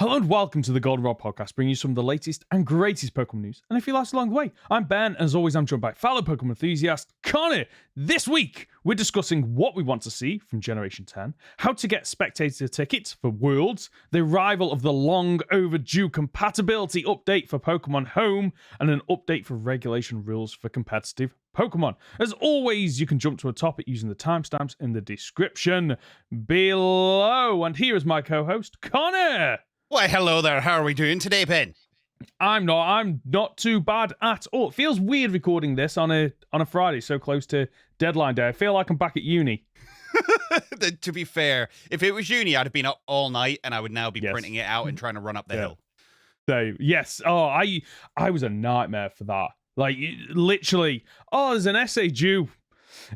Hello and welcome to the Goldenrod Podcast, bringing you some of the latest and greatest Pokemon news. And if you last along the way, I'm Ben, and as always, I'm joined by fellow Pokemon enthusiast Conor. This week, we're discussing what we want to see from Generation 10, how to get spectator tickets for Worlds, the arrival of the long overdue compatibility update for Pokemon Home, and an update for regulation rules for competitive Pokemon. As always, you can jump to a topic using the timestamps in the description below. And here is my co-host, Conor. Why, hello there. How are we doing today, Ben? I'm not too bad at all. It feels weird recording this on a Friday so close to deadline day. I feel like I'm back at uni. To be fair, if it was uni, I'd have been up all night and I would now be Yes. printing it out and trying to run up the hill. So yes, I was a nightmare for that. Like literally, there's an essay due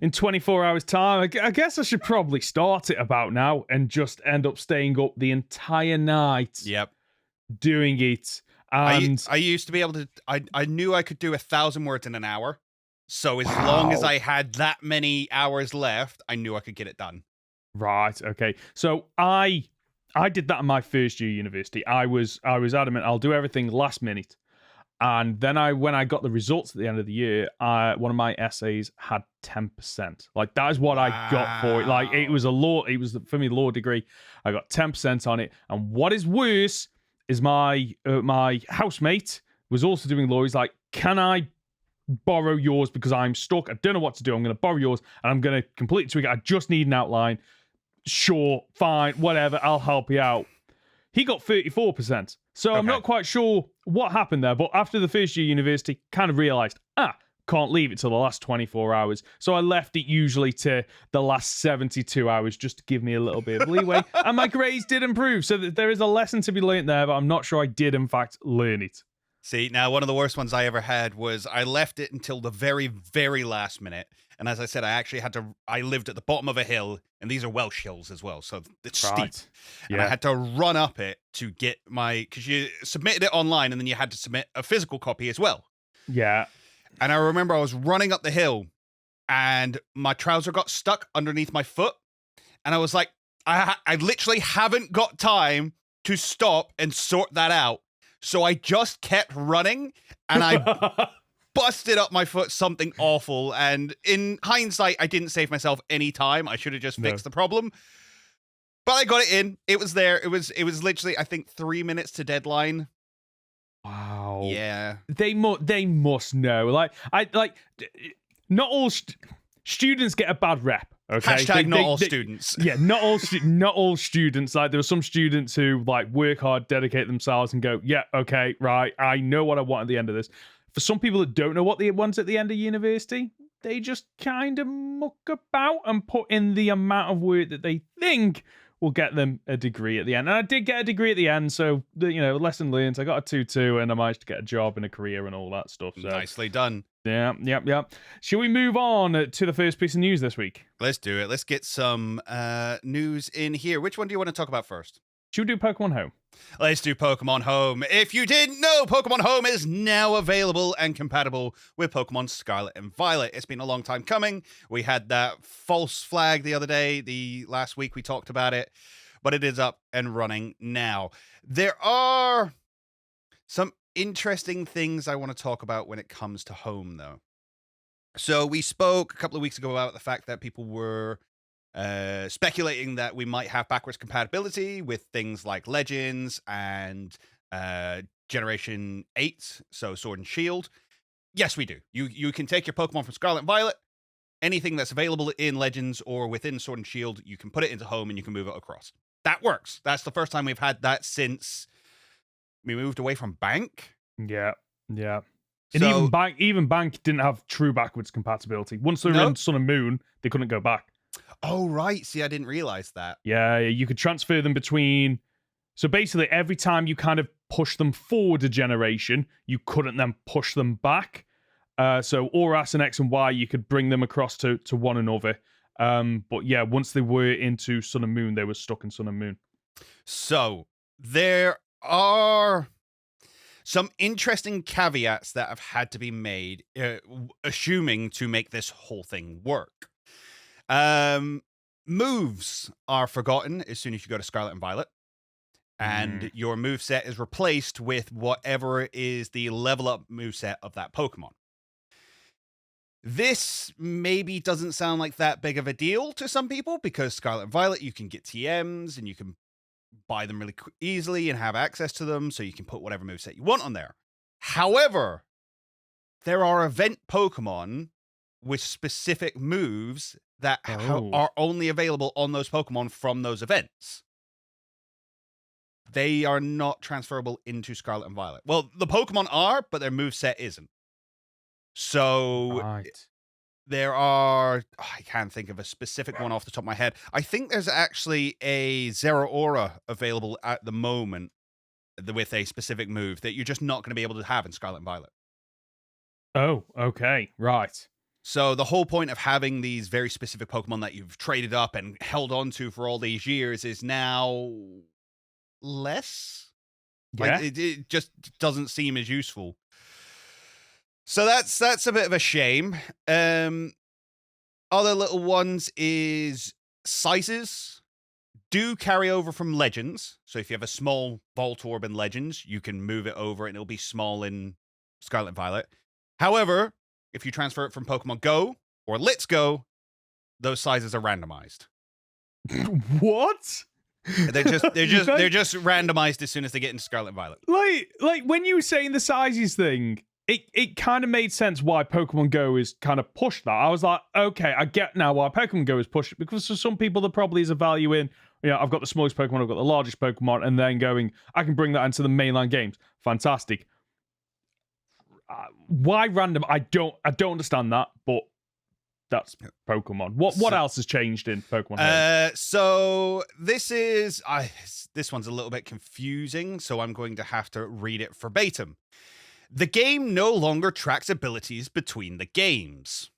in 24 hours time. I guess I should probably start it about now and just end up staying up the entire night. Yep. Doing it. And I used to be able to, I knew I could do 1,000 words in an hour. So as long as I had that many hours left, I knew I could get it done. Right. Okay. So I did that in my first year university. I was adamant I'll do everything last minute. And then when I got the results at the end of the year, one of my essays had 10%. Like that is what I got for it. Like it was for me law degree. I got 10% on it. And what is worse is my housemate was also doing law. He's like, "Can I borrow yours because I'm stuck? I don't know what to do. I'm going to borrow yours and I'm going to completely tweak it. I just need an outline." Sure, fine, whatever. I'll help you out. He got 34%. So I'm not quite sure what happened there, but after the first year university, kind of realised, can't leave it till the last 24 hours. So I left it usually to the last 72 hours just to give me a little bit of leeway. And my grades did improve. So there is a lesson to be learnt there, but I'm not sure I did, in fact, learn it. See, now one of the worst ones I ever had was I left it until the very, very last minute. And as I said, I lived at the bottom of a hill, and these are Welsh hills as well, so it's steep. And I had to run up it to get because you submitted it online, and then you had to submit a physical copy as well. Yeah. And I remember I was running up the hill, and my trouser got stuck underneath my foot. And I was like, I literally haven't got time to stop and sort that out. So I just kept running, and I busted up my foot something awful. And in hindsight, I didn't save myself any time. I should have just fixed the problem. But I got it in. It was there. It was literally, I think, 3 minutes to deadline. Wow. Yeah. They must know. Not all students get a bad rep. Okay. Hashtag not all students. Yeah, not all students. Like there are some students who like work hard, dedicate themselves, and go, yeah, okay, right. I know what I want at the end of this. For some people that don't know what they want at the end of university, they just kind of muck about and put in the amount of work that they think will get them a degree at the end. And I did get a degree at the end, so lesson learned. I got a 2-2, and I managed to get a job and a career and all that stuff. So nicely done. Yeah. Shall we move on to the first piece of news this week? Let's do it. Let's get some news in here. Which one do you want to talk about first? Should we do Pokemon Home? Let's do Pokemon Home. If you didn't know, Pokemon Home is now available and compatible with Pokemon Scarlet and Violet. It's been a long time coming. We had that false flag the other day. The last week we talked about it, but it is up and running now. There are some interesting things I want to talk about when it comes to Home, though. So we spoke a couple of weeks ago about the fact that people were speculating that we might have backwards compatibility with things like Legends and Generation 8, so Sword and Shield. Yes, we do. You can take your Pokemon from Scarlet and Violet, anything that's available in Legends or within Sword and Shield, you can put it into Home and you can move it across. That works. That's the first time we've had that since we moved away from Bank. Yeah. And even Bank didn't have true backwards compatibility. Once they were in Sun and Moon, they couldn't go back. Oh, right. See, I didn't realize that. Yeah, you could transfer them between. So basically, every time you kind of push them forward a generation, you couldn't then push them back. So Oras and X and Y, you could bring them across to one another. But yeah, once they were into Sun and Moon, they were stuck in Sun and Moon. So there are some interesting caveats that have had to be made, assuming to make this whole thing work. Moves are forgotten as soon as you go to Scarlet and Violet. and your moveset is replaced with whatever is the level up moveset of that Pokemon. This maybe doesn't sound like that big of a deal to some people because Scarlet and Violet, you can get TMs and you can buy them really easily and have access to them, so you can put whatever moveset you want on there. However, there are event Pokemon with specific moves that are only available on those Pokemon from those events. They are not transferable into Scarlet and Violet. Well, the Pokemon are, but their moveset isn't. So there are, I can't think of a specific one off the top of my head. I think there's actually a Zeraora available at the moment with a specific move that you're just not going to be able to have in Scarlet and Violet. Oh, okay. Right. So the whole point of having these very specific Pokemon that you've traded up and held on to for all these years is now less. Yeah. Like, it just doesn't seem as useful. So that's a bit of a shame. Other little ones is sizes do carry over from Legends. So if you have a small Voltorb in Legends, you can move it over and it'll be small in Scarlet and Violet. However, if you transfer it from Pokemon Go or Let's Go, those sizes are randomized. What? They're just randomized as soon as they get into Scarlet and Violet. Like when you were saying the sizes thing, it kind of made sense why Pokemon Go is kind of pushed that. I was like, okay, I get now why Pokemon Go is pushed it, because for some people there probably is a value in, I've got the smallest Pokemon, I've got the largest Pokemon, and then going, I can bring that into the mainline games. Fantastic. Why random? I don't understand that, but that's Pokemon. What else has changed in Pokemon? So this one's a little bit confusing, so I'm going to have to read it verbatim. The game no longer tracks abilities between the games.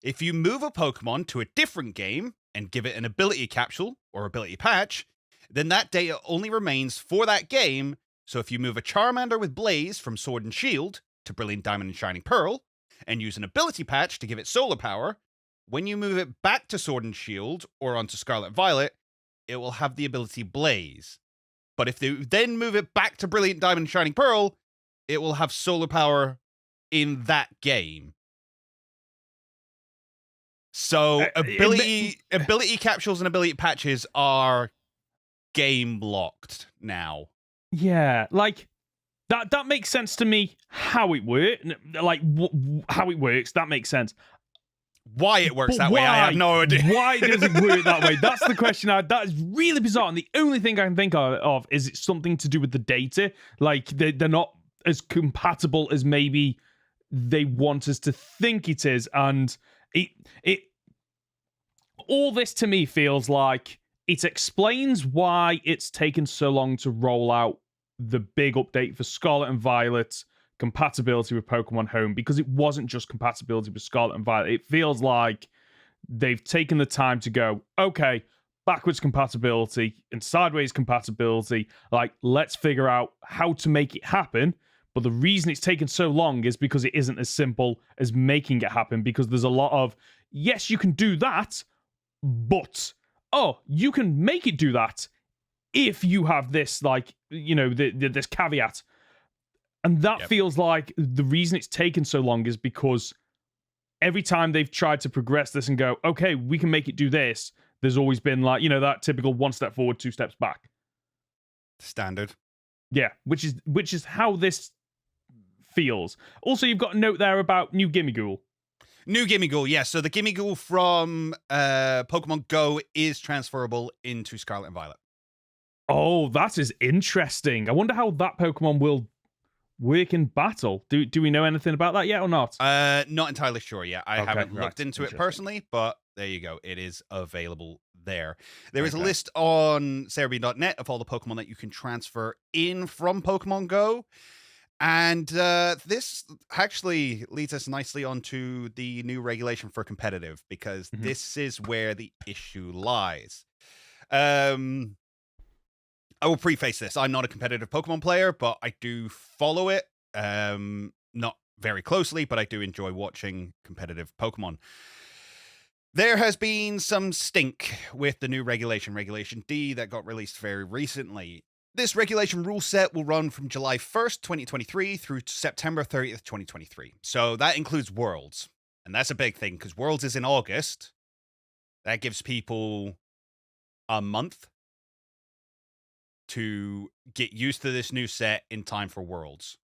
If you move a Pokemon to a different game and give it an ability capsule or ability patch, then that data only remains for that game. So if you move a Charmander with Blaze from Sword and Shield to Brilliant Diamond and Shining Pearl and use an ability patch to give it solar power, when you move it back to Sword and Shield or onto Scarlet and Violet, it will have the ability Blaze. But if they then move it back to Brilliant Diamond and Shining Pearl, it will have solar power in that game. So ability capsules and ability patches are game locked now. Yeah, like that makes sense to me. How it works, how it works, that makes sense. Why it works that way, I have no idea. Why does it work that way? That's the question. That is really bizarre. And the only thing I can think of is it's something to do with the data. Like they're not as compatible as maybe they want us to think it is. And it all this to me feels like it explains why it's taken so long to roll out the big update for Scarlet and Violet compatibility with Pokemon Home, because it wasn't just compatibility with Scarlet and Violet. It feels like they've taken the time to go, okay, backwards compatibility and sideways compatibility. Like, let's figure out how to make it happen. But the reason it's taken so long is because it isn't as simple as making it happen, because there's a lot of, yes, you can do that, but, you can make it do that if you have this, this caveat. And that feels like the reason it's taken so long is because every time they've tried to progress this and go, okay, we can make it do this, there's always been that typical 1 step forward, 2 steps back. Standard. Yeah, which is how this feels. Also, you've got a note there about new Gimmighoul. New Gimmighoul, yes. So the Gimmighoul from Pokemon Go is transferable into Scarlet and Violet. Oh, that is interesting. I wonder how that Pokemon will work in battle. Do we know anything about that yet or not? Not entirely sure yet. I haven't looked into it personally, but there you go. It is available there. There is a list on Cerebean.net of all the Pokemon that you can transfer in from Pokemon Go. And this actually leads us nicely onto the new regulation for competitive, because this is where the issue lies. I will preface this. I'm not a competitive Pokemon player, but I do follow it. Not very closely, but I do enjoy watching competitive Pokemon. There has been some stink with the new Regulation D, that got released very recently. This regulation rule set will run from July 1st, 2023 through September 30th, 2023. So that includes Worlds. And that's a big thing because Worlds is in August. That gives people a month to get used to this new set in time for Worlds.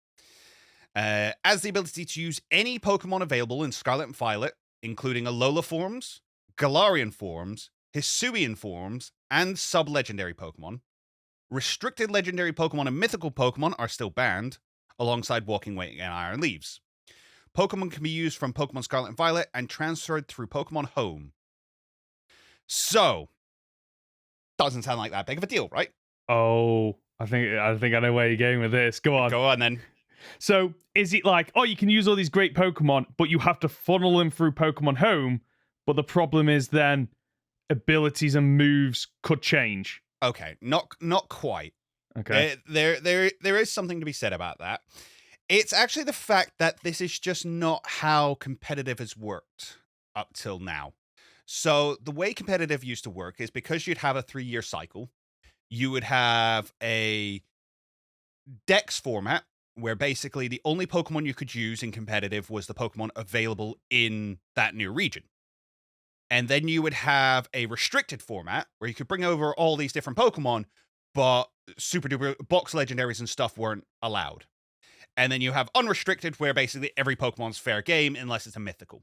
As the ability to use any Pokemon available in Scarlet and Violet, including Alola forms, Galarian forms, Hisuian forms, and sub-legendary Pokemon. Restricted legendary Pokemon and mythical Pokemon are still banned, alongside Walking Weight and Iron Leaves. Pokemon can be used from Pokemon Scarlet and Violet and transferred through Pokemon Home. So, doesn't sound like that big of a deal, right? Oh, I think I know where you're going with this. Go on. Go on then. So, is it like, oh, you can use all these great Pokemon, but you have to funnel them through Pokemon Home, but the problem is then abilities and moves could change? Okay, not quite. Okay. There is something to be said about that. It's actually the fact that this is just not how competitive has worked up till now. So the way competitive used to work is because you'd have a 3-year cycle, you would have a Dex format where basically the only Pokemon you could use in competitive was the Pokemon available in that new region. And then you would have a restricted format where you could bring over all these different Pokemon, but super duper box legendaries and stuff weren't allowed. And then you have unrestricted where basically every Pokemon's fair game unless it's a mythical.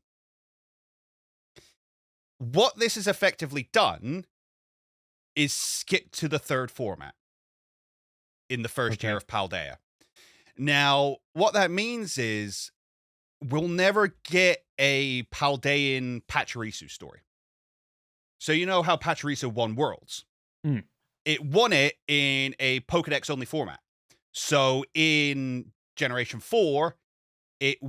What this has effectively done is skip to the third format in the first year of Paldea. Now, what that means is we'll never get a Paldean Pachirisu story. So you know how Pachirisu won Worlds? Mm. It won it in a Pokedex-only format. So in Generation 4, it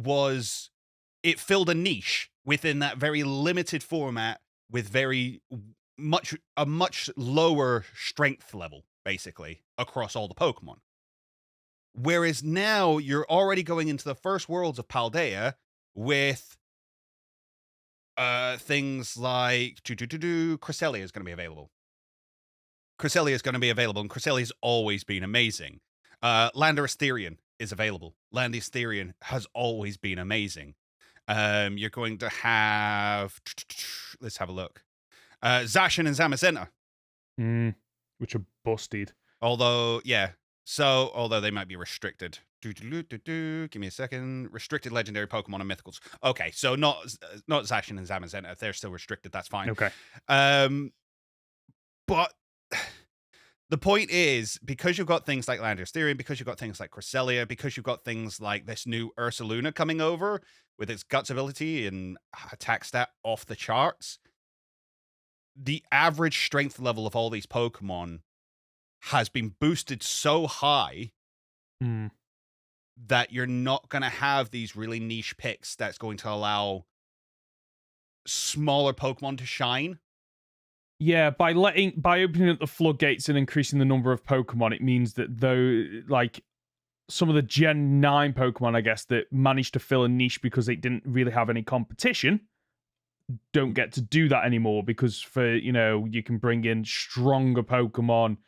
filled a niche within that very limited format with a much lower strength level, basically, across all the Pokemon. Whereas now you're already going into the first Worlds of Paldea with things like Cresselia is going to be available. Cresselia is going to be available, and Cresselia's always been amazing. Landorus Therian is available. Landorus Therian has always been amazing. You're going to have... Let's have a look. Zacian and Zamazenta. Which are busted. Although they might be restricted. Give me a second. Restricted legendary Pokemon and mythicals. Okay, so not Zacian and Zamazenta. If they're still restricted, that's fine. Okay. But the point is, because you've got things like Landorus Therian, because you've got things like Cresselia, because you've got things like this new Ursaluna coming over with its Guts ability and attack stat off the charts, the average strength level of all these Pokemon has been boosted so high that you're not going to have these really niche picks that's going to allow smaller Pokemon to shine. Yeah, by opening up the floodgates and increasing the number of Pokemon, it means that some of the Gen 9 Pokemon, I guess, that managed to fill a niche because they didn't really have any competition, don't get to do that anymore because you can bring in stronger Pokemon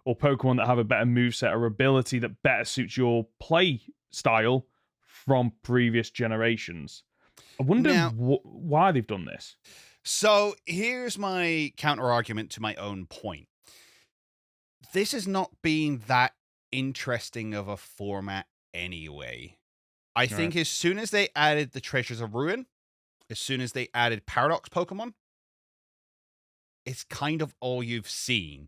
or Pokemon that have a better moveset or ability that better suits your play style from previous generations. I wonder why they've done this. So here's my counter argument to my own point. This has not been that interesting of a format anyway. I think as soon as they added the Treasures of Ruin, as soon as they added Paradox Pokemon, it's kind of all you've seen.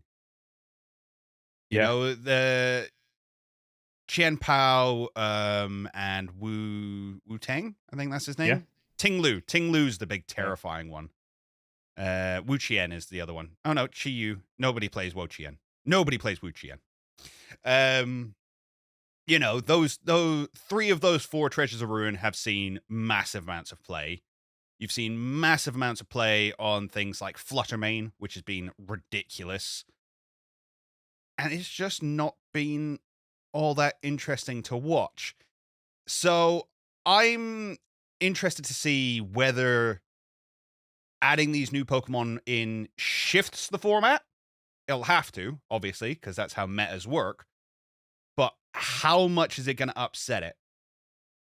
You know, the Qian Pao and Wu Tang, I think that's his name. Yeah. Tinglu's the big terrifying one. Wu Qian is the other one. Oh no, Chiyu. Nobody plays Wu Qian. Nobody plays Wu Qian. Those 3 of those 4 Treasures of Ruin have seen massive amounts of play. You've seen massive amounts of play on things like Fluttermane, which has been ridiculous. And it's just not been all that interesting to watch. So I'm interested to see whether adding these new Pokemon in shifts the format It'll have to, obviously, because that's how metas work. But how much is it going to upset it?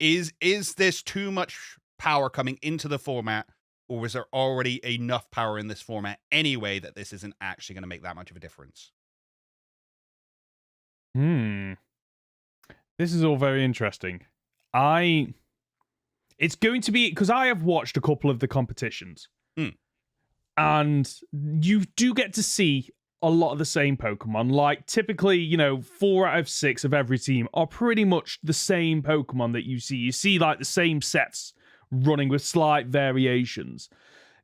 Is this too much power coming into the format, or was there already enough power in this format anyway that this isn't actually going to make that much of a difference? This is all very interesting. It's going to be, because I have watched a couple of the competitions, and you do get to see a lot of the same Pokemon. Like, typically, 4 out of 6 of every team are pretty much the same Pokemon that you see. You see, like, the same sets running with slight variations.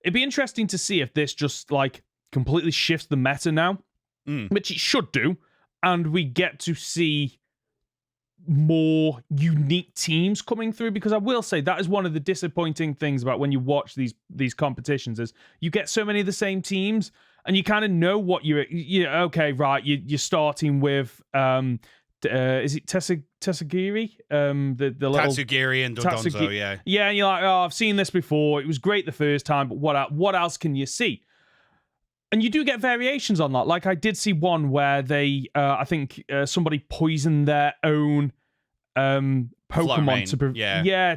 It'd be interesting to see if this just, like, completely shifts the meta now, which it should do, and we get to see more unique teams coming through, because I will say that is one of the disappointing things about when you watch these competitions is you get so many of the same teams and you kind of know what you're okay, right, you're starting with is it Tatsugiri, the little Tatsugiri and Dodonzo, yeah, and you're like, oh, I've seen this before, it was great the first time, but what else can you see? And you do get variations on that. Like, I did see one where they, I think somebody poisoned their own Pokemon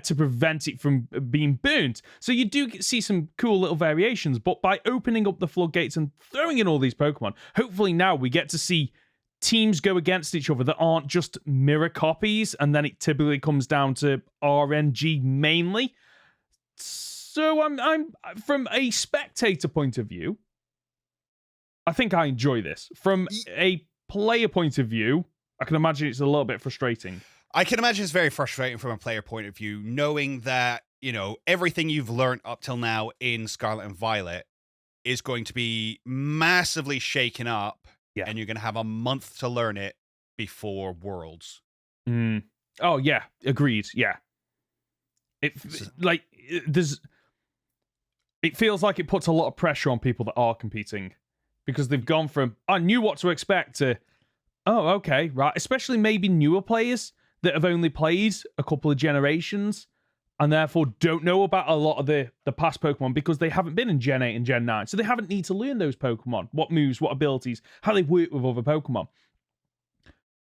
to prevent it from being burnt. So you do see some cool little variations. But by opening up the floodgates and throwing in all these Pokemon, hopefully now we get to see teams go against each other that aren't just mirror copies, and then it typically comes down to RNG mainly. So I'm from a spectator point of view, I think I enjoy this. From a player point of view, I can imagine it's a little bit frustrating. I can imagine it's very frustrating from a player point of view, knowing that, everything you've learned up till now in Scarlet and Violet is going to be massively shaken up, and you're going to have a month to learn it before Worlds. Oh, yeah. Agreed. Yeah. It feels like it puts a lot of pressure on people that are competing, because they've gone from, I knew what to expect, to, oh, okay, right. Especially maybe newer players that have only played a couple of generations and therefore don't know about a lot of the past Pokemon because they haven't been in Gen 8 and Gen 9. So they haven't need to learn those Pokemon, what moves, what abilities, how they work with other Pokemon.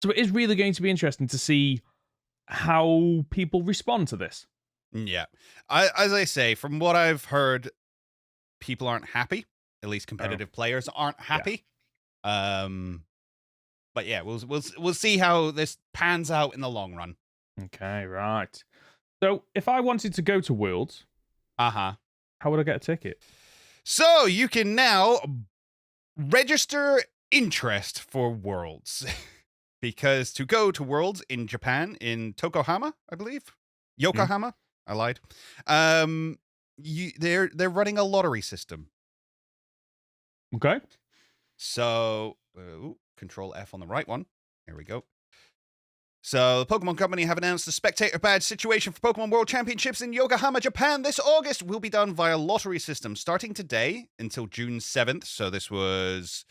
So it is really going to be interesting to see how people respond to this. Yeah. As I say, from what I've heard, people aren't happy. At least competitive players aren't happy. Yeah. But yeah, we'll see how this pans out in the long run. Okay, right. So if I wanted to go to Worlds, how would I get a ticket? So you can now register interest for Worlds. Because to go to Worlds in Japan, in Tokohama, I believe. Yokohama? I lied. They're running a lottery system. Okay. So, Control F on the right one. Here we go. So, the Pokemon Company have announced the spectator badge situation for Pokemon World Championships in Yokohama, Japan this August will be done via lottery system starting today until June 7th. So, this was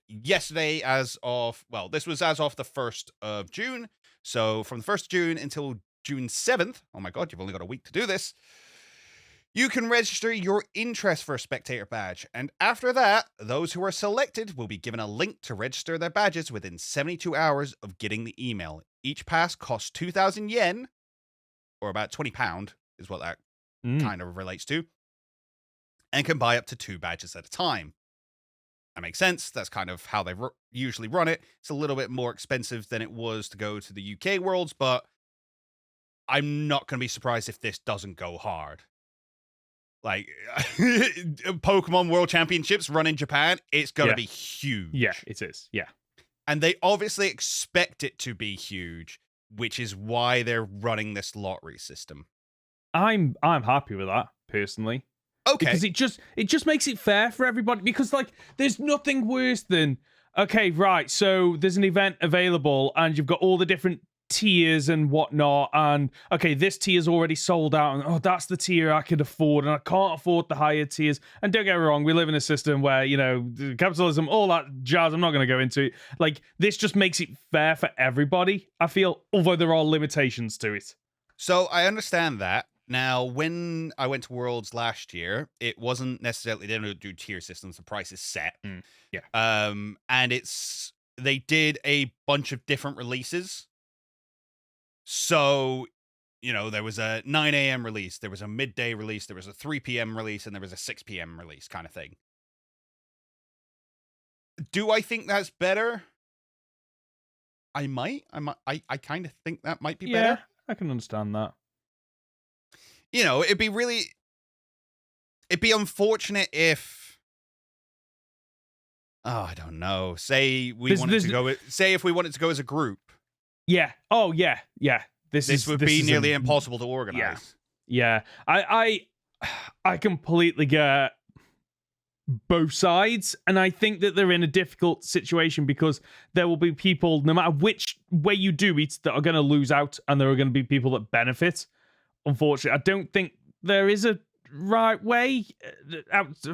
yesterday this was as of the 1st of June. So, from the 1st of June until June 7th, oh my god, you've only got a week to do this. You can register your interest for a spectator badge, and after that, those who are selected will be given a link to register their badges within 72 hours of getting the email. Each pass costs 2,000 yen, or about £20 is what that kind of relates to, and can buy up to 2 badges at a time. That makes sense. That's kind of how they usually run it. It's a little bit more expensive than it was to go to the UK Worlds, but I'm not going to be surprised if this doesn't go hard. Like, Pokemon World Championships run in Japan, it's going to be huge. Yeah, it is. Yeah. And they obviously expect it to be huge, which is why they're running this lottery system. I'm happy with that, personally. Okay. Because it just makes it fair for everybody. Because, like, there's nothing worse than, okay, right, so there's an event available and you've got all the different tiers and whatnot, and okay, this tier's already sold out, and that's the tier I could afford, and I can't afford the higher tiers. And don't get me wrong, we live in a system where, capitalism, all that jazz, I'm not going to go into it. Like, this just makes it fair for everybody, I feel, although there are limitations to it. So I understand that, Now, when I went to Worlds last year, it wasn't necessarily, they don't do tier systems. The price is set. Yeah. And they did a bunch of different releases. So, there was a 9 a.m. release, there was a midday release, there was a 3 p.m. release, and there was a 6 p.m. release kind of thing. Do I think that's better? I kind of think that might be better. I can understand that. It'd be unfortunate if, I don't know. Say if we wanted to go as a group. Yeah. Oh, yeah. Yeah. This would be nearly impossible to organize. Yeah. I completely get both sides, and I think that they're in a difficult situation because there will be people, no matter which way you do it, that are going to lose out, and there are going to be people that benefit. Unfortunately, I don't think there is a right way. It's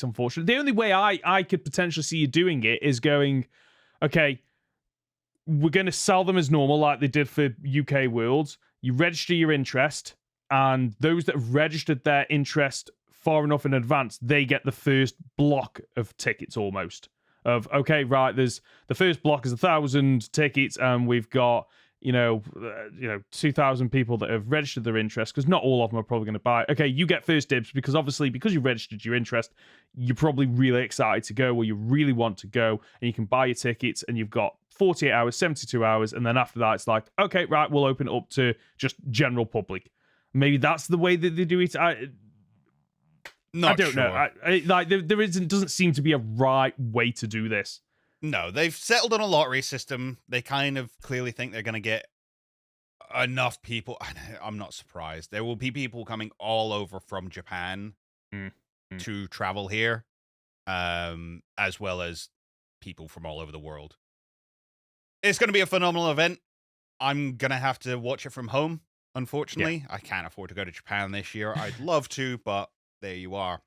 unfortunate. The only way I could potentially see you doing it is going, okay, we're going to sell them as normal, like they did for UK Worlds. You register your interest, and those that have registered their interest far enough in advance, they get the first block of tickets almost. Of, okay, right, there's the first block is 1,000 tickets, and we've got 2,000 people that have registered their interest, because not all of them are probably going to buy. Okay, you get first dibs because you registered your interest, you're probably really excited to go, or you really want to go, and you can buy your tickets, and you've got 48 hours, 72 hours, and then after that, it's like, okay, right, we'll open it up to just general public. Maybe that's the way that they do it. I don't know. There doesn't seem to be a right way to do this. No, they've settled on a lottery system. They kind of clearly think they're going to get enough people. I'm not surprised. There will be people coming all over from Japan to travel here, as well as people from all over the world. It's going to be a phenomenal event. I'm going to have to watch it from home, unfortunately. Yeah. I can't afford to go to Japan this year. I'd love to, but there you are.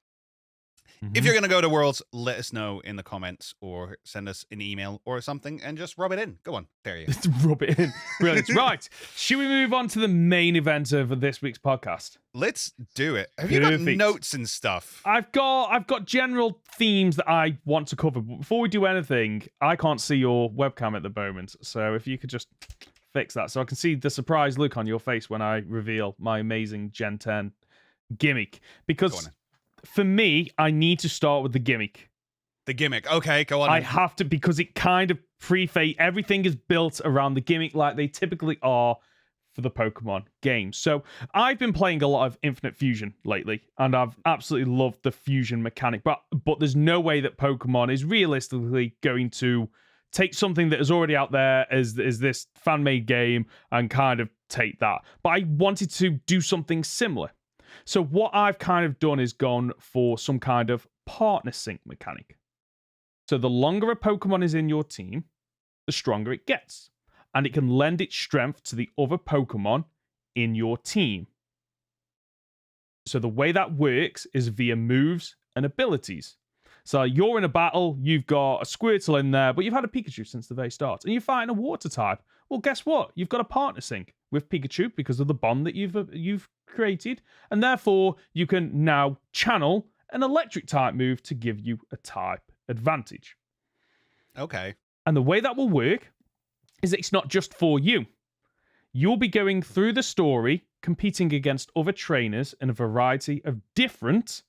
If you're going to go to Worlds, let us know in the comments or send us an email or something and just rub it in. Go on. There you go. Rub it in. Brilliant. Right. Should we move on to the main event of this week's podcast? Let's do it. Have you got notes and stuff? I've got general themes that I want to cover. But before we do anything, I can't see your webcam at the moment. So if you could just fix that so I can see the surprised look on your face when I reveal my amazing Gen 10 gimmick. Because for me, I need to start with the gimmick. The gimmick. Okay, go on. I have to, because it kind of everything is built around the gimmick like they typically are for the Pokemon games. So I've been playing a lot of Infinite Fusion lately, and I've absolutely loved the fusion mechanic. But there's no way that Pokemon is realistically going to take something that is already out there as this fan-made game and kind of take that. But I wanted to do something similar. So what I've kind of done is gone for some kind of partner sync mechanic. So the longer a Pokemon is in your team, the stronger it gets. And it can lend its strength to the other Pokemon in your team. So the way that works is via moves and abilities. So you're in a battle, you've got a Squirtle in there, but you've had a Pikachu since the very start, and you're fighting a water type. Well, guess what? You've got a partner sync with Pikachu because of the bond that you've created, and therefore you can now channel an electric type move to give you a type advantage. Okay. And the way that will work is that it's not just for you. You'll be going through the story, competing against other trainers in a variety of different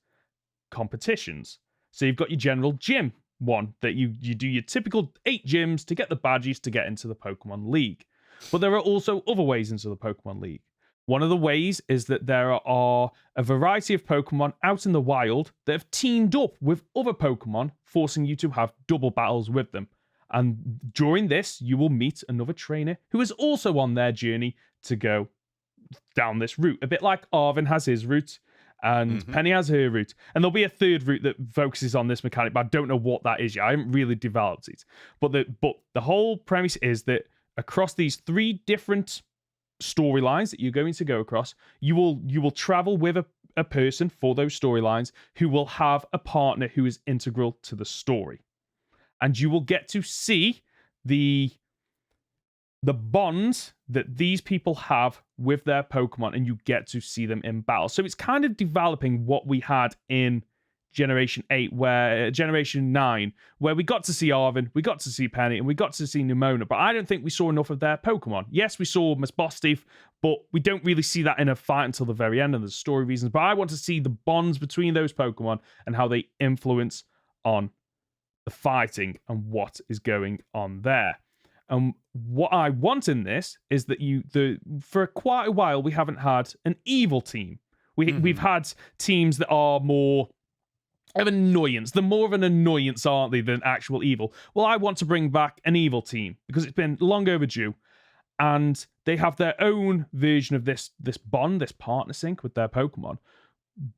competitions. So you've got your general gym one that you do your typical 8 gyms to get the badges to get into the Pokemon League. But there are also other ways into the Pokemon League. One of the ways is that there are a variety of Pokemon out in the wild that have teamed up with other Pokemon, forcing you to have double battles with them. And during this, you will meet another trainer who is also on their journey to go down this route. A bit like Arvin has his route, and Penny has her route. And there'll be a third route that focuses on this mechanic, but I don't know what that is yet. I haven't really developed it. But the whole premise is that across these 3 different storylines that you're going to go across, you will travel with a person for those storylines who will have a partner who is integral to the story. And you will get to see the the bonds that these people have with their Pokemon, and you get to see them in battle. So it's kind of developing what we had in Generation 9, where we got to see Arvin, we got to see Penny, and we got to see Nimona, but I don't think we saw enough of their Pokemon. Yes, we saw Miss Bostif, but we don't really see that in a fight until the very end, and there's story reasons. But I want to see the bonds between those Pokemon and how they influence on the fighting and what is going on there. And what I want in this is that for quite a while we haven't had an evil team. We've had teams that are more of annoyance. They're more of an annoyance, aren't they, than actual evil. Well, I want to bring back an evil team because it's been long overdue, and they have their own version of this bond, this partner sync with their Pokemon,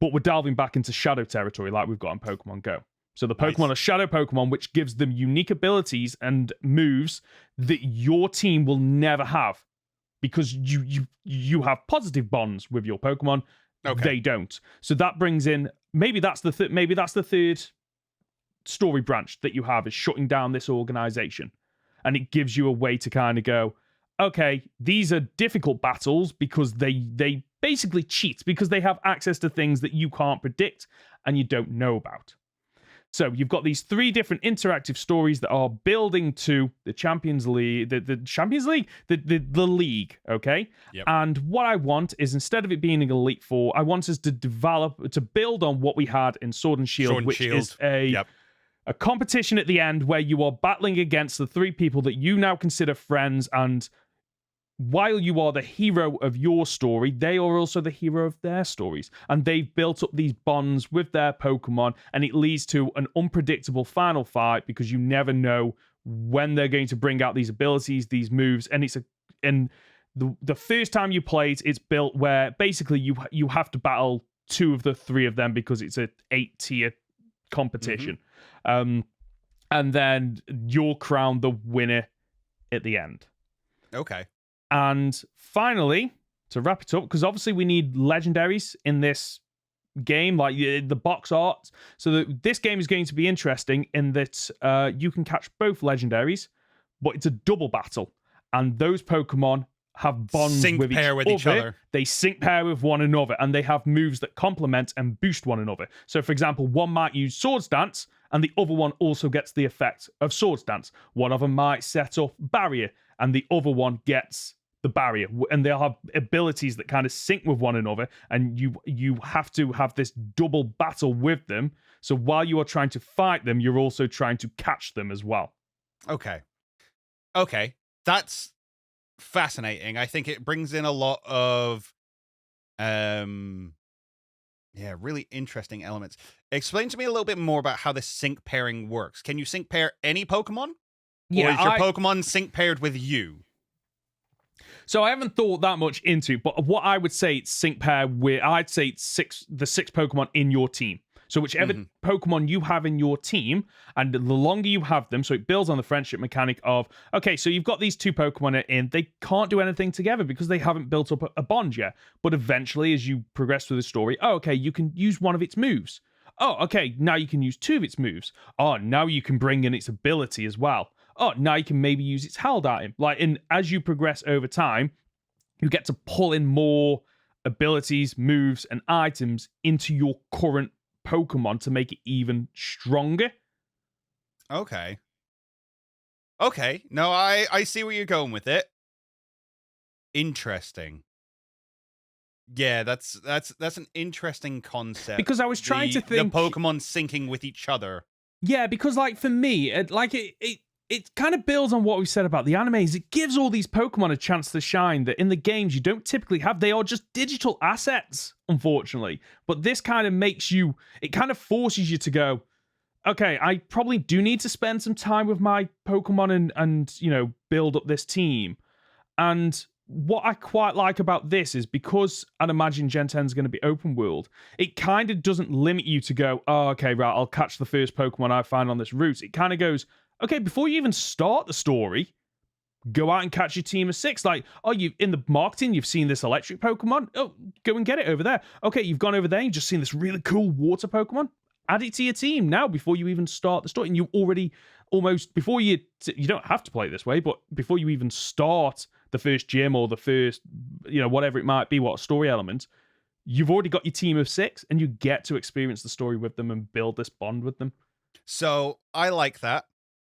but we're delving back into shadow territory like we've got in Pokemon Go. So the Pokemon are shadow Pokemon, which gives them unique abilities and moves that your team will never have because you have positive bonds with your Pokemon. Okay. They don't. So that brings in maybe that's the third story branch that you have, is shutting down this organization, and it gives you a way to kind of go, okay, these are difficult battles because they basically cheat because they have access to things that you can't predict and you don't know about. So you've got these 3 different interactive stories that are building to the Champions League, the Champions League, the league, okay? Yep. And what I want is, instead of it being an Elite Four, I want us to build on what we had in Sword and Shield, is a competition at the end where you are battling against the 3 people that you now consider friends, and while you are the hero of your story, they are also the hero of their stories. And they've built up these bonds with their Pokemon, and it leads to an unpredictable final fight because you never know when they're going to bring out these abilities, these moves. And the first time you play it, it's built where basically you have to battle 2 of the 3 of them because it's a 8-tier competition. And then you're crowned the winner at the end. Okay. And finally, to wrap it up, because obviously we need legendaries in this game, like the box art. So this game is going to be interesting in that you can catch both legendaries, but it's a double battle. And those Pokemon have bonds with each other. They sync pair with one another, and they have moves that complement and boost one another. So, for example, one might use Swords Dance, and the other one also gets the effect of Swords Dance. One of them might set up Barrier, and the other one gets the barrier, and they'll have abilities that kind of sync with one another, and you have to have this double battle with them. So while you are trying to fight them, you're also trying to catch them as well. Okay, that's fascinating. I think it brings in a lot of really interesting elements. Explain to me a little bit more about how this sync pairing works. Can you sync pair any Pokemon? Yeah, or is your Pokemon sync paired with you? So I haven't thought that much into it, but what I would say it's sync pair with, I'd say it's the 6 Pokemon in your team. So whichever Pokemon you have in your team, and the longer you have them, so it builds on the friendship mechanic of, okay, so you've got these 2 Pokemon in, they can't do anything together because they haven't built up a bond yet. But eventually, as you progress through the story, you can use one of its moves. Oh, okay, now you can use 2 of its moves. Oh, now you can bring in its ability as well. Oh, now you can maybe use its held item. As you progress over time, you get to pull in more abilities, moves, and items into your current Pokemon to make it even stronger. Okay. No, I see where you're going with it. Interesting. Yeah, that's an interesting concept. Because I was trying to think the Pokemon syncing with each other. Yeah, because for me, it kind of builds on what we said about the animes. It gives all these Pokemon a chance to shine that in the games you don't typically have. They are just digital assets, unfortunately. But this kind of it kind of forces you to go, okay, I probably do need to spend some time with my Pokemon and build up this team. And what I quite like about this is because I'd imagine Gen 10 is going to be open world, it kind of doesn't limit you to go, oh, okay, right, I'll catch the first Pokemon I find on this route. It kind of goes, okay, before you even start the story, go out and catch your team of 6. You in the marketing, you've seen this electric Pokemon. Oh, go and get it over there. Okay, you've gone over there, you've just seen this really cool water Pokemon. Add it to your team now before you even start the story. And you already, almost before you don't have to play it this way, but before you even start the first gym or the first, whatever it might be, what story element, you've already got your team of 6 and you get to experience the story with them and build this bond with them. So I like that.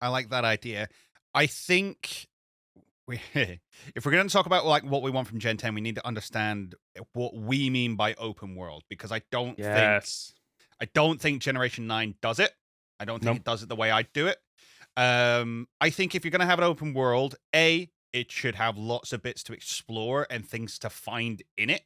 I like that idea. I think if we're going to talk about like what we want from Gen 10, we need to understand what we mean by open world, because I don't think Generation 9 does it. I don't think it does it the way I do it. I think if you're going to have an open world, it should have lots of bits to explore and things to find in it.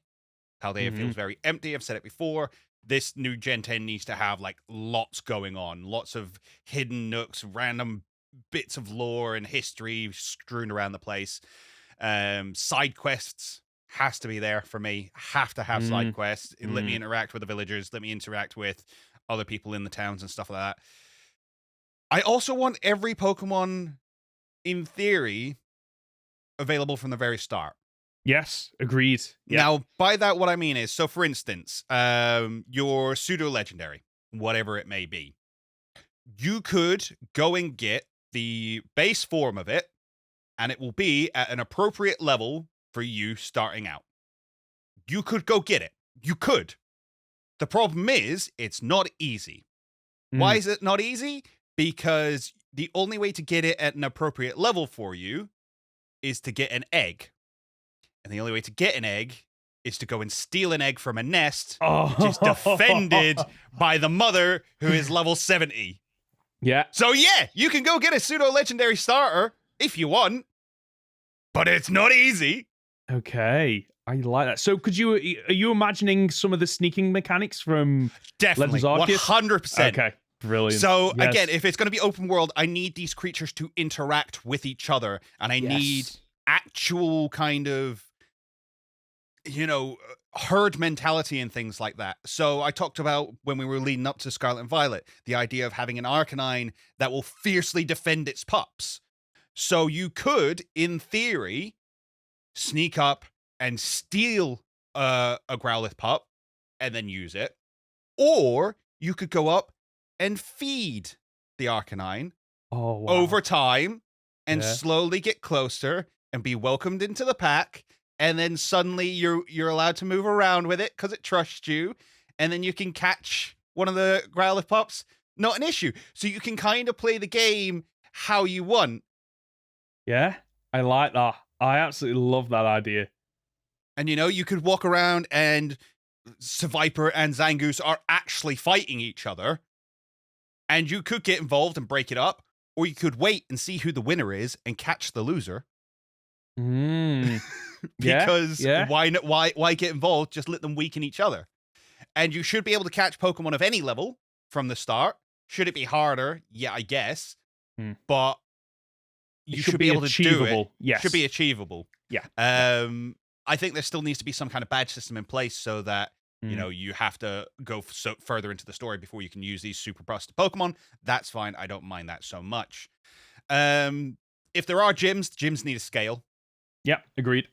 Paldea feels very empty. I've said it before. This new Gen 10 needs to have like lots going on, lots of hidden nooks, random bits of lore and history strewn around the place. Side quests has to be there for me. Have to have side quests. Let me interact with the villagers. Let me interact with other people in the towns and stuff like that. I also want every Pokemon, in theory, available from the very start. Yes, agreed. Yeah. Now, by that, what I mean is, so for instance, your pseudo-legendary, whatever it may be, you could go and get the base form of it, and it will be at an appropriate level for you starting out. You could go get it. You could. The problem is, it's not easy. Why is it not easy? Because the only way to get it at an appropriate level for you is to get an egg. And the only way to get an egg is to go and steal an egg from a nest, which is defended by the mother, who is level 70. Yeah. So yeah, you can go get a pseudo-legendary starter if you want, but it's not easy. Okay, I like that. So are you imagining some of the sneaking mechanics from Definitely, Legends Arceus? 100%. Okay, brilliant. So Yes. again, if it's going to be open world, I need these creatures to interact with each other, and I need actual kind of, herd mentality and things like that. So I talked about when we were leading up to Scarlet and Violet, the idea of having an Arcanine that will fiercely defend its pups. So you could, in theory, sneak up and steal a Growlithe pup and then use it. Or you could go up and feed the Arcanine over time and slowly get closer and be welcomed into the pack. And then suddenly you're allowed to move around with it because it trusts you. And then you can catch one of the Growlithe pups. Not an issue. So you can kind of play the game how you want. Yeah, I like that. I absolutely love that idea. And, you could walk around and Seviper and Zangoose are actually fighting each other. And you could get involved and break it up. Or you could wait and see who the winner is and catch the loser. Because why get involved? Just let them weaken each other. And you should be able to catch Pokemon of any level from the start. Should it be harder? Yeah, I guess. But you should be able to do it. Yes. Should be achievable. Yeah. I think there still needs to be some kind of badge system in place so that you have to go further into the story before you can use these super busted Pokemon. That's fine. I don't mind that so much. If there are gyms need a scale. Yeah, agreed.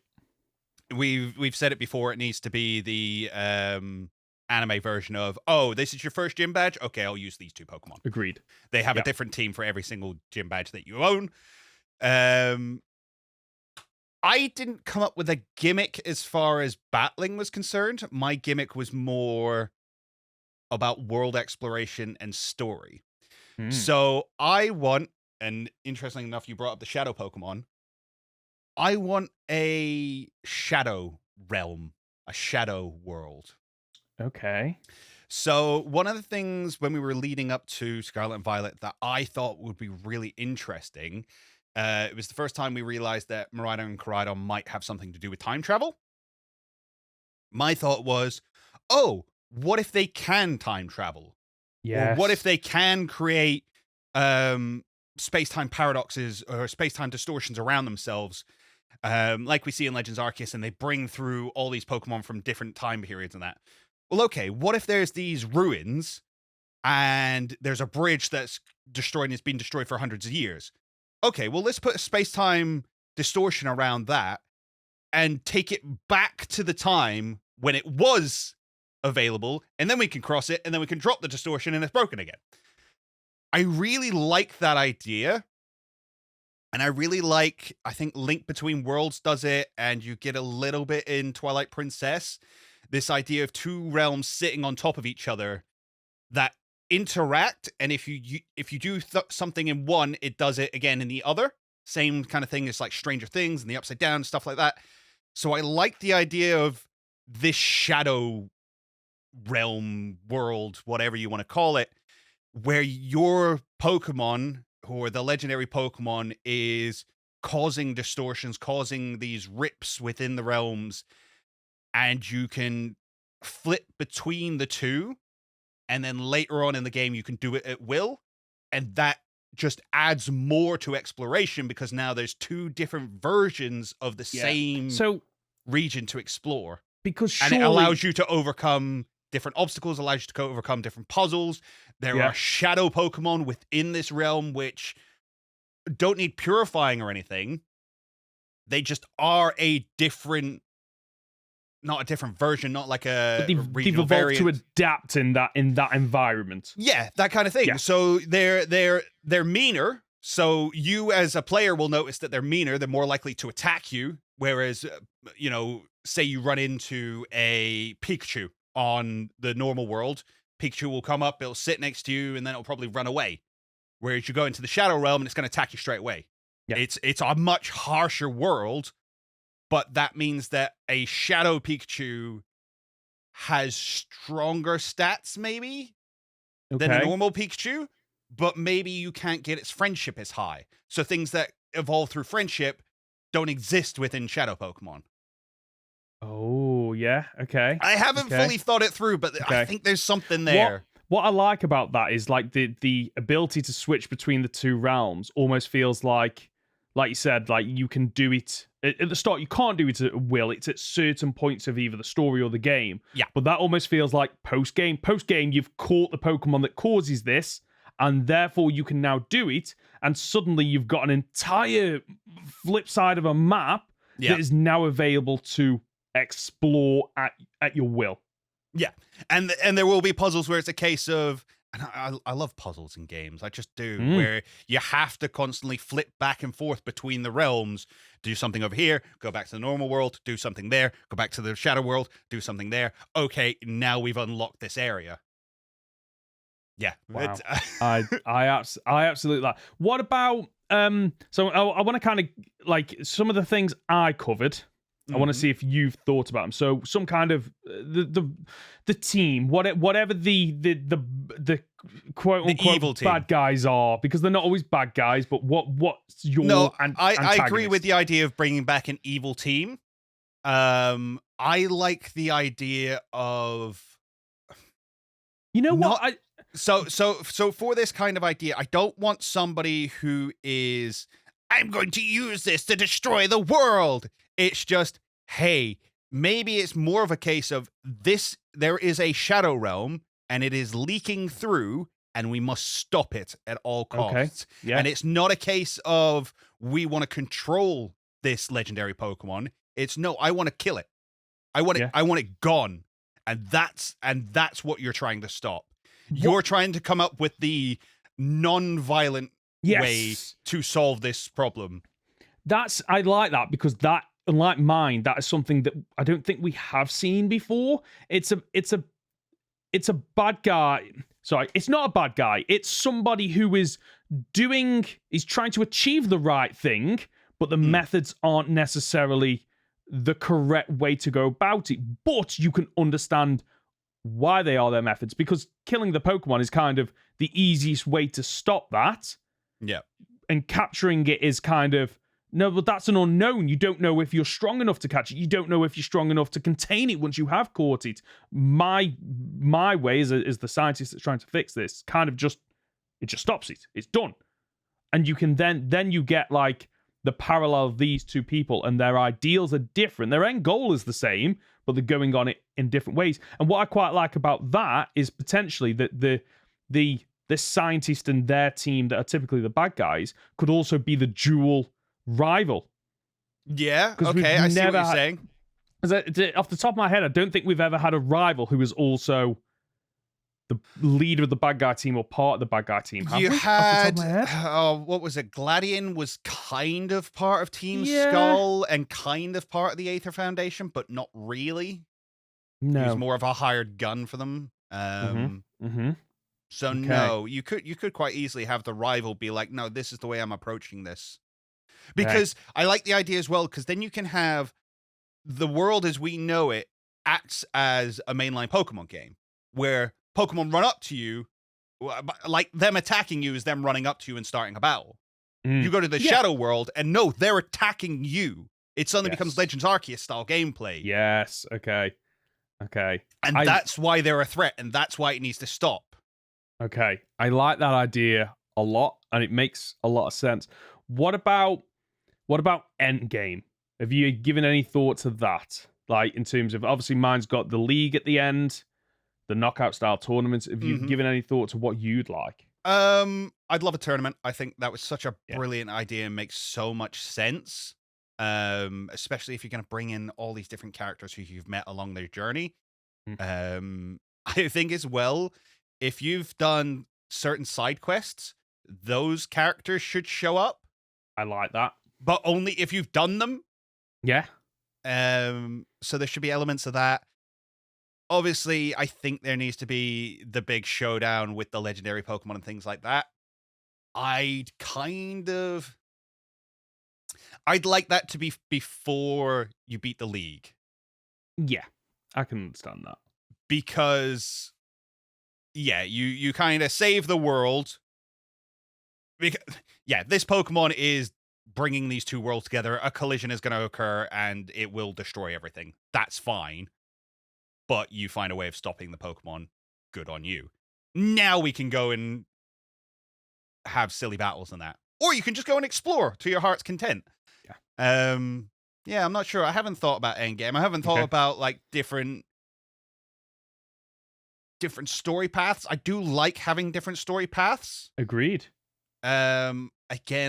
We've said it before. It needs to be the anime version of, this is your first gym badge. Okay, I'll use these 2 Pokemon. Agreed. They have a different team for every single gym badge that you own. I didn't come up with a gimmick as far as battling was concerned. My gimmick was more about world exploration and story. So I want, and interestingly enough, you brought up the Shadow Pokemon. I want a shadow realm, a shadow world. Okay. So one of the things when we were leading up to Scarlet and Violet that I thought would be really interesting, it was the first time we realized that Miraidon and Koraidon might have something to do with time travel. My thought was, what if they can time travel? Yes. Or what if they can create space-time paradoxes or space-time distortions around themselves, like we see in Legends Arceus, and they bring through all these Pokemon from different time periods and that. Well, okay, what if there's these ruins and there's a bridge that's destroyed and it's been destroyed for hundreds of years? Okay, well, let's put a space-time distortion around that and take it back to the time when it was available, and then we can cross it, and then we can drop the distortion and it's broken again. I really like that idea. And I really like, I think Link Between Worlds does it, and you get a little bit in Twilight Princess. This idea of two realms sitting on top of each other that interact, and if you do something in one, it does it again in the other. Same kind of thing as like Stranger Things and the Upside Down, stuff like that. So I like the idea of this shadow realm, world, whatever you want to call it, where your Pokemon, or the legendary Pokemon, is causing distortions, causing these rips within the realms, and you can flip between the two, and then later on in the game you can do it at will, and that just adds more to exploration because now there's two different versions of the same region to explore. Because surely... And it allows you to overcome different obstacles, allows you to overcome different puzzles. There are shadow Pokemon within this realm which don't need purifying or anything. They just are a different, not a different version, not like a they've evolved variant. To adapt in that environment. Yeah, that kind of thing. Yeah. So they're meaner. So you as a player will notice that they're meaner. They're more likely to attack you. Whereas, say you run into a Pikachu on the normal world, Pikachu will come up, it'll sit next to you, and then it'll probably run away. Whereas you go into the Shadow Realm and it's going to attack you straight away. Yeah. It's a much harsher world, but that means that a Shadow Pikachu has stronger stats, maybe, than a normal Pikachu, but maybe you can't get its friendship as high. So things that evolve through friendship don't exist within Shadow Pokemon. Oh, yeah. Okay. I haven't fully thought it through, but I think there's something there. What I like about that is like the ability to switch between the two realms almost feels like you said, like you can do it at the start. You can't do it at will. It's at certain points of either the story or the game. Yeah. But that almost feels like post-game. Post-game, you've caught the Pokemon that causes this, and therefore you can now do it, and suddenly you've got an entire flip side of a map that is now available to explore at your will. Yeah, and there will be puzzles where it's a case of, and I love puzzles in games, I just do, where you have to constantly flip back and forth between the realms, do something over here, go back to the normal world, do something there, go back to the shadow world, do something there. Okay, now we've unlocked this area. Yeah. Wow. I absolutely like. What about so I want to kind of like some of the things I covered. I want to see if you've thought about them. So some kind of the team, whatever the quote unquote evil team. Bad guys are, because they're not always bad guys. But what's your I agree with the idea of bringing back an evil team. I like the idea of, you know what. So for this kind of idea, I don't want somebody who is, I'm going to use this to destroy the world. It's just, hey, maybe it's more of a case of this, there is a shadow realm and it is leaking through and we must stop it at all costs. Okay. Yeah. And it's not a case of we want to control this legendary Pokemon. It's no, I want to kill it. I want it gone. And that's what you're trying to stop. You're trying to come up with the non-violent way to solve this problem. I like that, because that, unlike mine, that is something that I don't think we have seen before. It's a bad guy. Sorry, it's not a bad guy. It's somebody who is trying to achieve the right thing, but the methods aren't necessarily the correct way to go about it. But you can understand why they are their methods, because killing the Pokemon is kind of the easiest way to stop that. Yeah. And capturing it is kind of, no, but that's an unknown. You don't know if you're strong enough to catch it. You don't know if you're strong enough to contain it once you have caught it. My way as the scientist that's trying to fix this kind of just stops it. It's done. And you can then you get like the parallel of these two people, and their ideals are different. Their end goal is the same, but they're going on it in different ways. And what I quite like about that is potentially that the scientist and their team that are typically the bad guys could also be the dual rival. Yeah, okay, I see what you're saying. Off the top of my head, I don't think we've ever had a rival who is also the leader of the bad guy team or part of the bad guy team. You Off the had, top of my head? what was it? Gladian was kind of part of Team Yeah. Skull and kind of part of the Aether Foundation, but not really. He was No. more of a hired gun for them. Mm-hmm. So Okay. no, you could quite easily have the rival be like, no, this is the way I'm approaching this. Because I like the idea as well, because then you can have the world as we know it acts as a mainline Pokemon game where Pokemon run up to you, like them attacking you is them running up to you and starting a battle. You go to the Shadow World and no, they're attacking you. It suddenly becomes Legends Arceus style gameplay. Yes. Okay. And that's why they're a threat, and that's why it needs to stop. Okay. I like that idea a lot, and it makes a lot of sense. What about Endgame? Have you given any thought to that? Like, in terms of, obviously mine's got the league at the end, the knockout style tournaments. Have you given any thought to what you'd like? I'd love a tournament. I think that was such a brilliant idea and makes so much sense. Especially if you're going to bring in all these different characters who you've met along their journey. I think as well, if you've done certain side quests, those characters should show up. I like that. But only if you've done them. Yeah. So there should be elements of that. Obviously, I think there needs to be the big showdown with the legendary Pokemon and things like that. I'd like that to be before you beat the league. Yeah, I can understand that. Because, you kind of save the world. Because, this Pokemon is bringing these two worlds together. A collision is going to occur and it will destroy everything. That's fine. But you find a way of stopping the Pokemon. Good on you. Now we can go and have silly battles and that. Or you can just go and explore to your heart's content. Yeah. I'm not sure. I haven't thought about Endgame. I haven't thought about like different story paths. I do like having different story paths. Agreed. Again,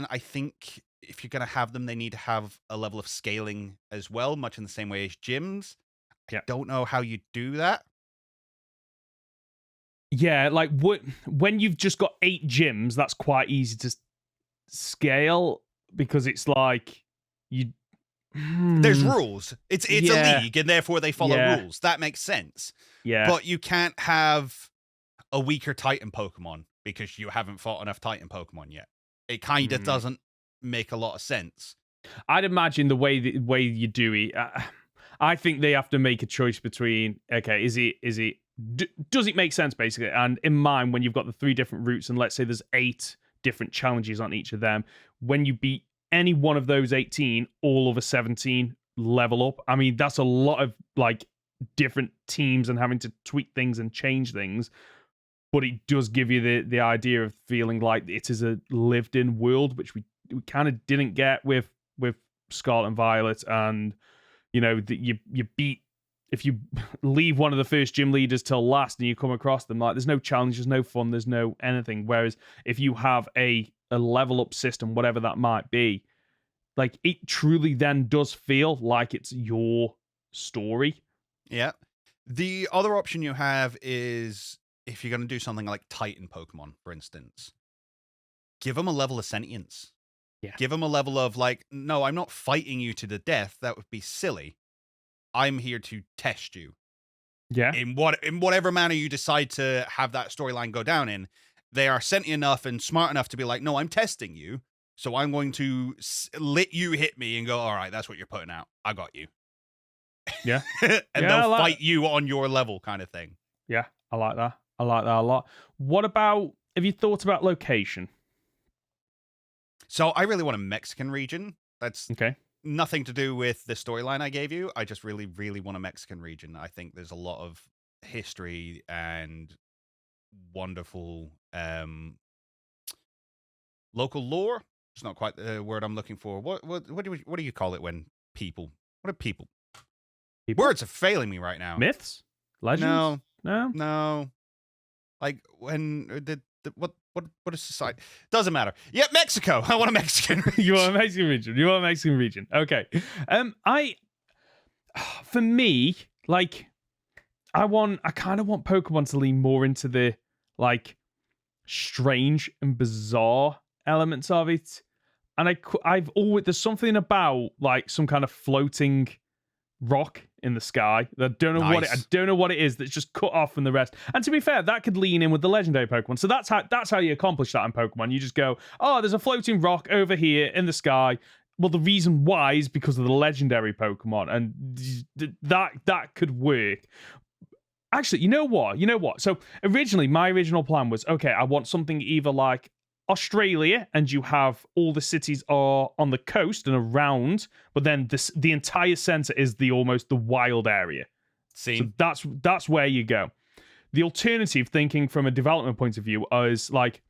I think if you're going to have them, they need to have a level of scaling as well, much in the same way as gyms. I don't know how you do that. Yeah, like when you've just got 8 gyms, that's quite easy to scale because it's like there's rules. It's a league, and therefore they follow rules. That makes sense. Yeah. But you can't have a weaker Titan Pokemon because you haven't fought enough Titan Pokemon yet. It kind of doesn't make a lot of sense. I'd imagine the way you do it. I think they have to make a choice between does it make sense basically? And in mind, when you've got the 3 different routes, and let's say there's 8 different challenges on each of them, when you beat any one of those 18, all of a 17 level up. I mean, that's a lot of like different teams and having to tweak things and change things. But it does give you the idea of feeling like it is a lived-in world, which we kind of didn't get with Scarlet and Violet. And you beat, if you leave one of the first gym leaders till last and you come across them, like there's no challenge, there's no fun, there's no anything. Whereas if you have a level up system, whatever that might be, like it truly then does feel like it's your story. Yeah. The other option you have is if you're going to do something like Titan Pokemon, for instance, give them a level of sentience. Yeah. Give them a level of like, no, I'm not fighting you to the death. That would be silly. I'm here to test you. Yeah. In whatever manner you decide to have that storyline go down in, they are sentient enough and smart enough to be like, no, I'm testing you. So I'm going to let you hit me and go, all right, that's what you're putting out. I got you. Yeah. And they'll fight you on your level kind of thing. Yeah, I like that. I like that a lot. What about, have you thought about location? So I really want a Mexican region. That's okay. Nothing to do with the storyline I gave you. I just really, really want a Mexican region. I think there's a lot of history and wonderful local lore. It's not quite the word I'm looking for. What do you call it when people? What are people? Words are failing me right now. Myths? Legends? No. Like when what is society? Doesn't matter. Yeah, Mexico. I want a Mexican region. You want a Mexican region. Okay. For me, like, I kind of want Pokemon to lean more into the like strange and bizarre elements of it. And I've always, there's something about like some kind of floating rock in the sky. I don't know I don't know what it is that's just cut off from the rest. And to be fair, that could lean in with the legendary Pokemon. So that's how you accomplish that in Pokemon. You just go, oh, there's a floating rock over here in the sky. Well, the reason why is because of the legendary Pokemon, and that could work. Actually, you know what? So originally, my original plan was, okay, I want something either like Australia, and you have all the cities are on the coast and around, but then the entire center is almost the wild area. So that's where you go. The alternative, thinking from a development point of view, is like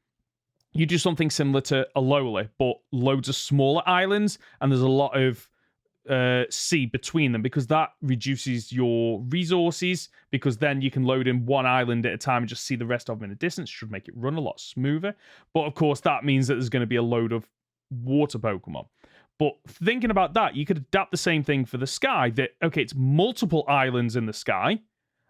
you do something similar to Alola, but loads of smaller islands, and there's a lot of sea between them, because that reduces your resources, because then you can load in one island at a time and just see the rest of them in the distance. Should make it run a lot smoother. But of course, that means that there's going to be a load of water Pokemon. But thinking about that, you could adapt the same thing for the sky. That, okay, it's multiple islands in the sky,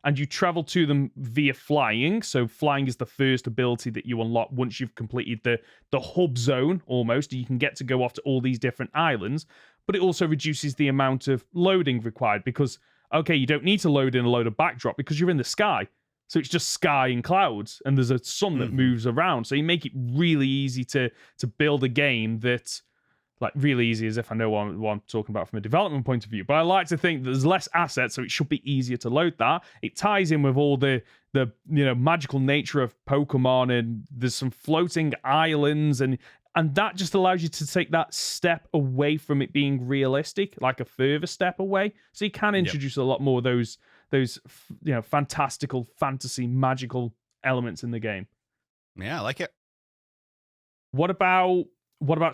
and you travel to them via flying. So flying is the first ability that you unlock once you've completed the hub zone, almost. You can get to go off to all these different islands. But it also reduces the amount of loading required, because, okay, you don't need to load in a load of backdrop because you're in the sky. So it's just sky and clouds, and there's a sun that moves around. So you make it really easy to build a game that, like, really easy, as if I know what I'm talking about from a development point of view. But I like to think that there's less assets, so it should be easier to load that. It ties in with all the magical nature of Pokemon, and there's some floating islands, and that just allows you to take that step away from it being realistic, like a further step away. So you can introduce a lot more of those fantastical, fantasy, magical elements in the game. Yeah, I like it. What about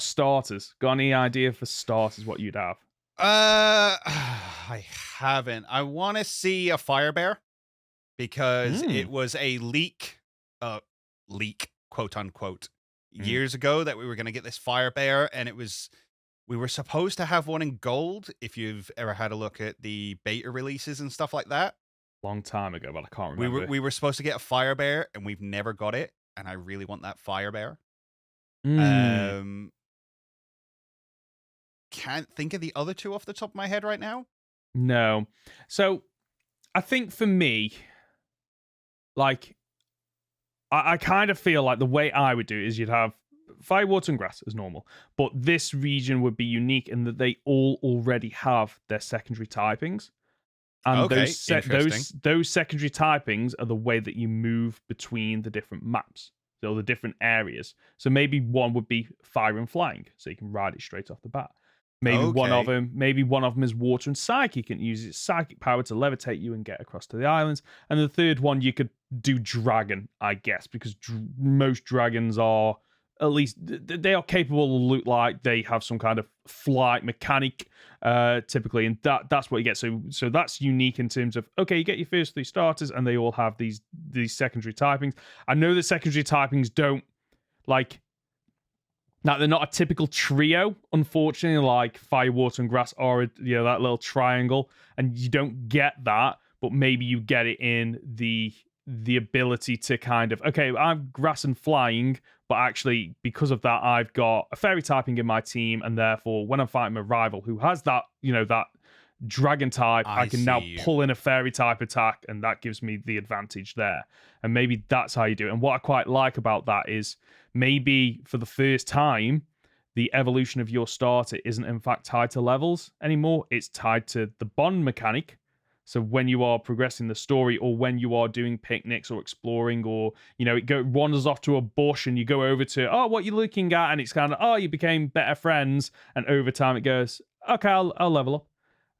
starters? Got any idea for starters what you'd have? I haven't. I want to see a fire bear, because it was a leak, quote unquote, years ago that we were going to get this fire bear, and we were supposed to have one in gold. If you've ever had a look at the beta releases and stuff like that, long time ago, but I can't remember. We were supposed to get a fire bear, and we've never got it, and I really want that fire bear. Can't think of the other two off the top of my head right now. No. So I think for me, like, I kind of feel like the way I would do it is you'd have fire, water, and grass as normal. But this region would be unique in that they all already have their secondary typings. And those secondary typings are the way that you move between the different maps, so the different areas. So maybe one would be fire and flying, so you can ride it straight off the bat. Maybe one of them is water and psychic, and uses its psychic power to levitate you and get across to the islands. And the third one, you could do dragon, I guess, because most dragons are, at least, they are capable to look like they have some kind of flight mechanic, typically, and that's what you get. So that's unique in terms of, okay, you get your first three starters, and they all have these secondary typings. I know the secondary typings don't, like, now, they're not a typical trio, unfortunately, like fire, water, and grass are, that little triangle, and you don't get that, but maybe you get it in the ability to kind of, okay, I'm grass and flying, but actually, because of that, I've got a fairy typing in my team, and therefore, when I'm fighting my rival who has that, that dragon type, I can now pull in a fairy type attack, and that gives me the advantage there. And maybe that's how you do it. And what I quite like about that is, maybe for the first time, the evolution of your starter isn't in fact tied to levels anymore. It's tied to the bond mechanic. So when you are progressing the story, or when you are doing picnics or exploring, or, it wanders off to a bush and you go over to, oh, what you're looking at? And it's kind of, oh, you became better friends. And over time it goes, okay, I'll level up.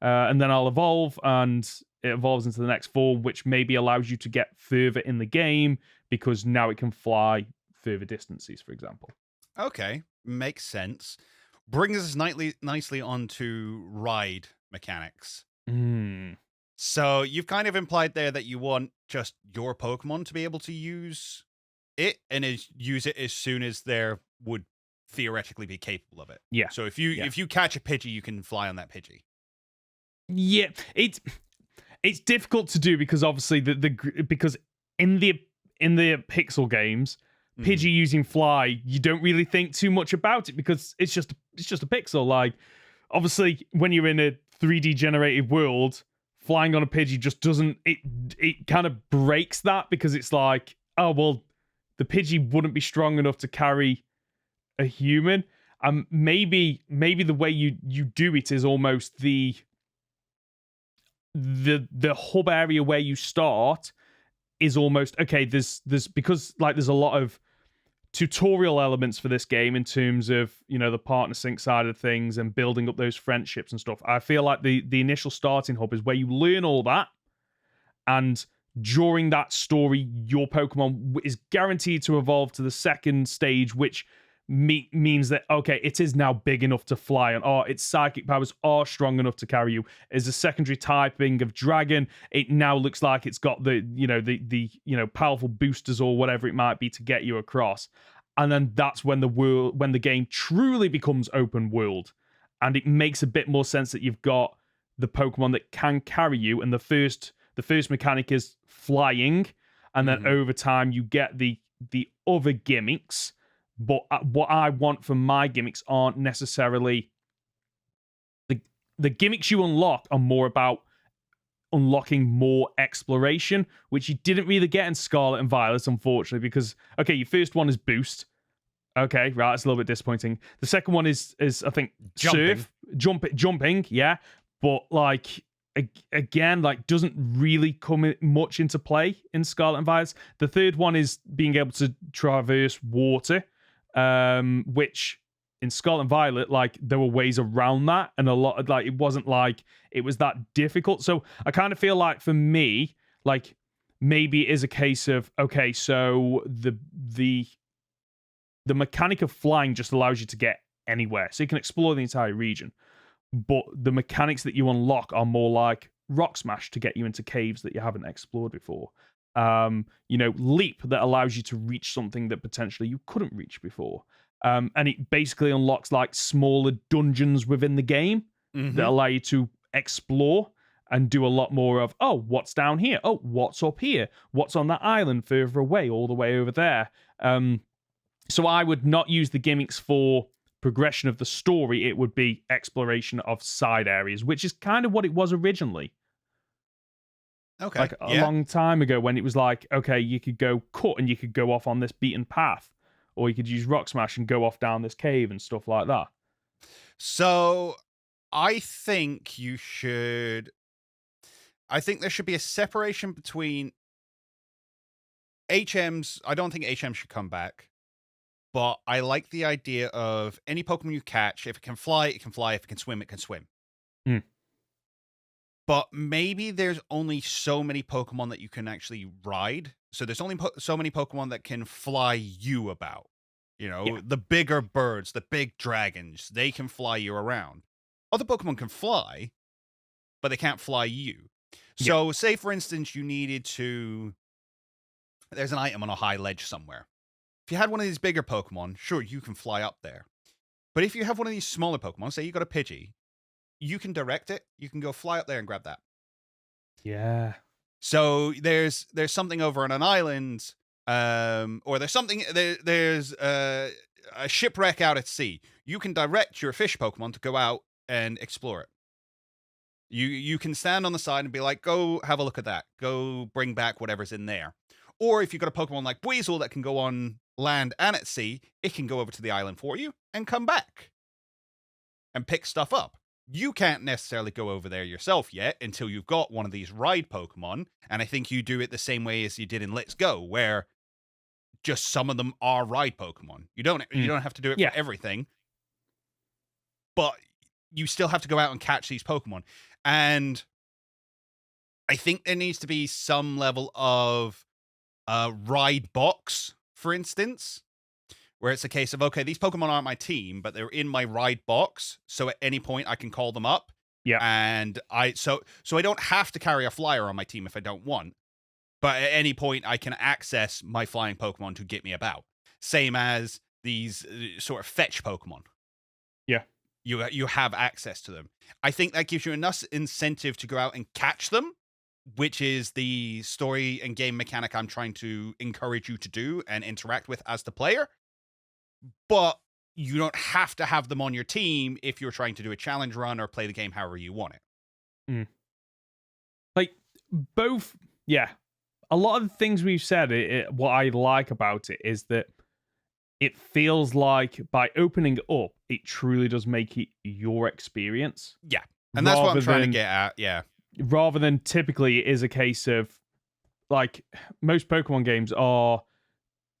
And then I'll evolve, and it evolves into the next form, which maybe allows you to get further in the game, because now it can fly further distances, for example. Okay, makes sense. Brings us nicely onto ride mechanics. So you've kind of implied there that you want just your Pokemon to be able to use it, and use it as soon as they would theoretically be capable of it. Yeah. So if you catch a Pidgey, you can fly on that Pidgey. Yeah, it's difficult to do because obviously because in the pixel games, Pidgey using fly, you don't really think too much about it because it's just a pixel. Like, obviously, when you're in a 3D generated world, flying on a Pidgey just doesn't. It kind of breaks that because it's like, oh well, the Pidgey wouldn't be strong enough to carry a human. Maybe the way you do it is almost the hub area where you start is almost okay. There's because like there's a lot of tutorial elements for this game in terms of, you know, the partner sync side of things and building up those friendships and stuff. I feel like the initial starting hub is where you learn all that, and during that story, your Pokemon is guaranteed to evolve to the second stage, which means that, okay, it is now big enough to fly, and its psychic powers are strong enough to carry you. As a secondary typing of dragon, it now looks like it's got the powerful boosters or whatever it might be to get you across. And then that's when the game truly becomes open world, and it makes a bit more sense that you've got the Pokemon that can carry you. And the first mechanic is flying, and then over time you get the other gimmicks. But what I want from my gimmicks aren't necessarily the gimmicks you unlock are more about unlocking more exploration, which you didn't really get in Scarlet and Violet, unfortunately, because, okay, your first one is boost. Okay, right, it's a little bit disappointing. The second one is I think, jumping, yeah. But, like, again, like, doesn't really come much into play in Scarlet and Violet. The third one is being able to traverse water, which in Scarlet and Violet, like, there were ways around that, and a lot of, like, it wasn't like it was that difficult. So I kind of feel like for me, like, maybe it is a case of, okay, so the mechanic of flying just allows you to get anywhere, so you can explore the entire region. But the mechanics that you unlock are more like Rock Smash to get you into caves that you haven't explored before. Leap that allows you to reach something that potentially you couldn't reach before. And it basically unlocks like smaller dungeons within the game that allow you to explore and do a lot more of, oh, what's down here? Oh, what's up here? What's on that island further away, all the way over there? So I would not use the gimmicks for progression of the story. It would be exploration of side areas, which is kind of what it was originally. Okay. Like a long time ago, when it was like, okay, you could go cut and you could go off on this beaten path, or you could use Rock Smash and go off down this cave and stuff like that. So I think there should be a separation between HMs. I don't think HM should come back, but I like the idea of any Pokemon you catch, if it can fly, it can fly. If it can swim, it can swim. But maybe there's only so many Pokemon that you can actually ride. So there's only so many Pokemon that can fly you about. You know, the bigger birds, the big dragons, they can fly you around. Other Pokemon can fly, but they can't fly you. So say, for instance, you needed to... There's an item on a high ledge somewhere. If you had one of these bigger Pokemon, sure, you can fly up there. But if you have one of these smaller Pokemon, say you got a Pidgey, you can direct it. You can go fly up there and grab that. Yeah. So there's something over on an island, or there's a shipwreck out at sea. You can direct your fish Pokemon to go out and explore it. You can stand on the side and be like, go have a look at that. Go bring back whatever's in there. Or if you've got a Pokemon like Weasel that can go on land and at sea, it can go over to the island for you and come back and pick stuff up. You can't necessarily go over there yourself yet until you've got one of these ride Pokemon, and I think you do it the same way as you did in Let's Go, where just some of them are ride Pokemon. You don't have to do it for everything, but you still have to go out and catch these Pokemon. And I think there needs to be some level of ride box, for instance, where it's a case of, okay, these Pokemon aren't my team, but they're in my ride box, so at any point I can call them up. Yeah. And so I don't have to carry a flyer on my team if I don't want, but at any point I can access my flying Pokemon to get me about. Same as these sort of fetch Pokemon. Yeah. You have access to them. I think that gives you enough incentive to go out and catch them, which is the story and game mechanic I'm trying to encourage you to do and interact with as the player. But you don't have to have them on your team if you're trying to do a challenge run or play the game however you want it. Like, both, yeah. A lot of the things we've said, what I like about it is that it feels like by opening it up, it truly does make it your experience. Yeah. And that's what I'm trying to get at. Yeah. Rather than typically it is a case of, like, most Pokemon games are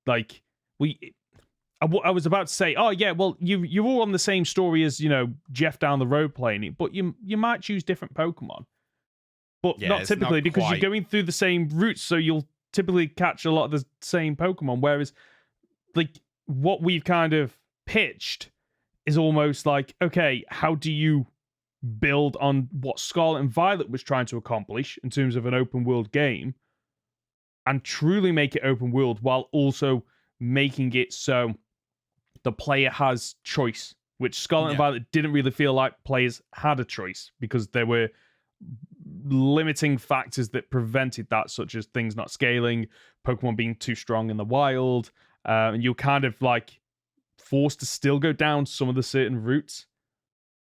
like, I was about to say, oh yeah, well you're all on the same story as, you know, Jeff down the road playing it, but you might choose different Pokemon. But Yeah, not it's typically, not because quite- you're going through the same routes, so you'll typically catch a lot of the same Pokemon. Whereas, like, what we've kind of pitched is almost like, okay, how do you build on what Scarlet and Violet was trying to accomplish in terms of an open world game and truly make it open world while also making it so the player has choice, which Scarlet and Yeah. Violet didn't really feel like players had a choice because there were limiting factors that prevented that, such as things not scaling, Pokemon being too strong in the wild, and you're kind of like forced to still go down some of the certain routes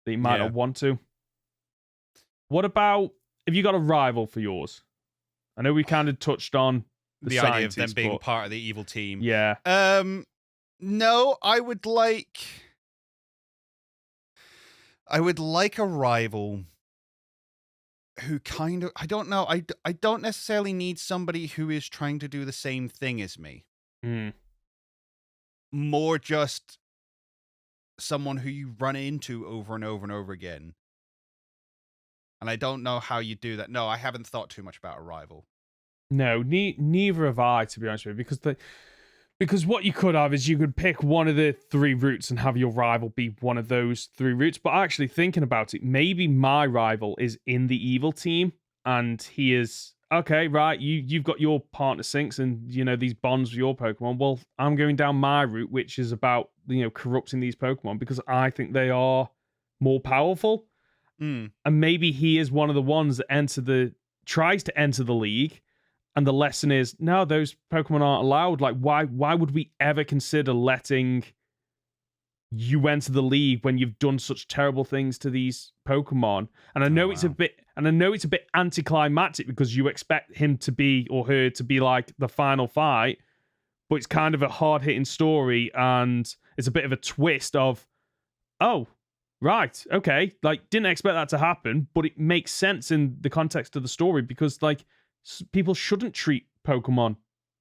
that you might Yeah. not want to. What about, have you got a rival for yours? I know we kind of touched on The idea of them scientists, being but part of the evil team. yeah. No, I would like a rival who kind of, I don't know, I don't necessarily need somebody who is trying to do the same thing as me. Mm. More just someone who you run into over and over and over again. And I don't know how you do that. No, I haven't thought too much about a rival. No, neither have I, to be honest with you, because what you could have is you could pick one of the three routes and have your rival be one of those three routes. But actually thinking about it, maybe my rival is in the evil team and he is, okay, right, you've got your partner syncs and, you know, these bonds with your Pokemon. Well, I'm going down my route, which is about, you know, corrupting these Pokemon because I think they are more powerful. And maybe he is one of the ones that tries to enter the league. And the lesson is, no, those Pokemon aren't allowed. Like, why would we ever consider letting you enter the league when you've done such terrible things to these Pokemon? And I know it's a bit anticlimactic because you expect him to be, or her to be, like the final fight, but it's kind of a hard-hitting story, and it's a bit of a twist of, oh, right, okay, like, didn't expect that to happen, but it makes sense in the context of the story because, like, people shouldn't treat Pokemon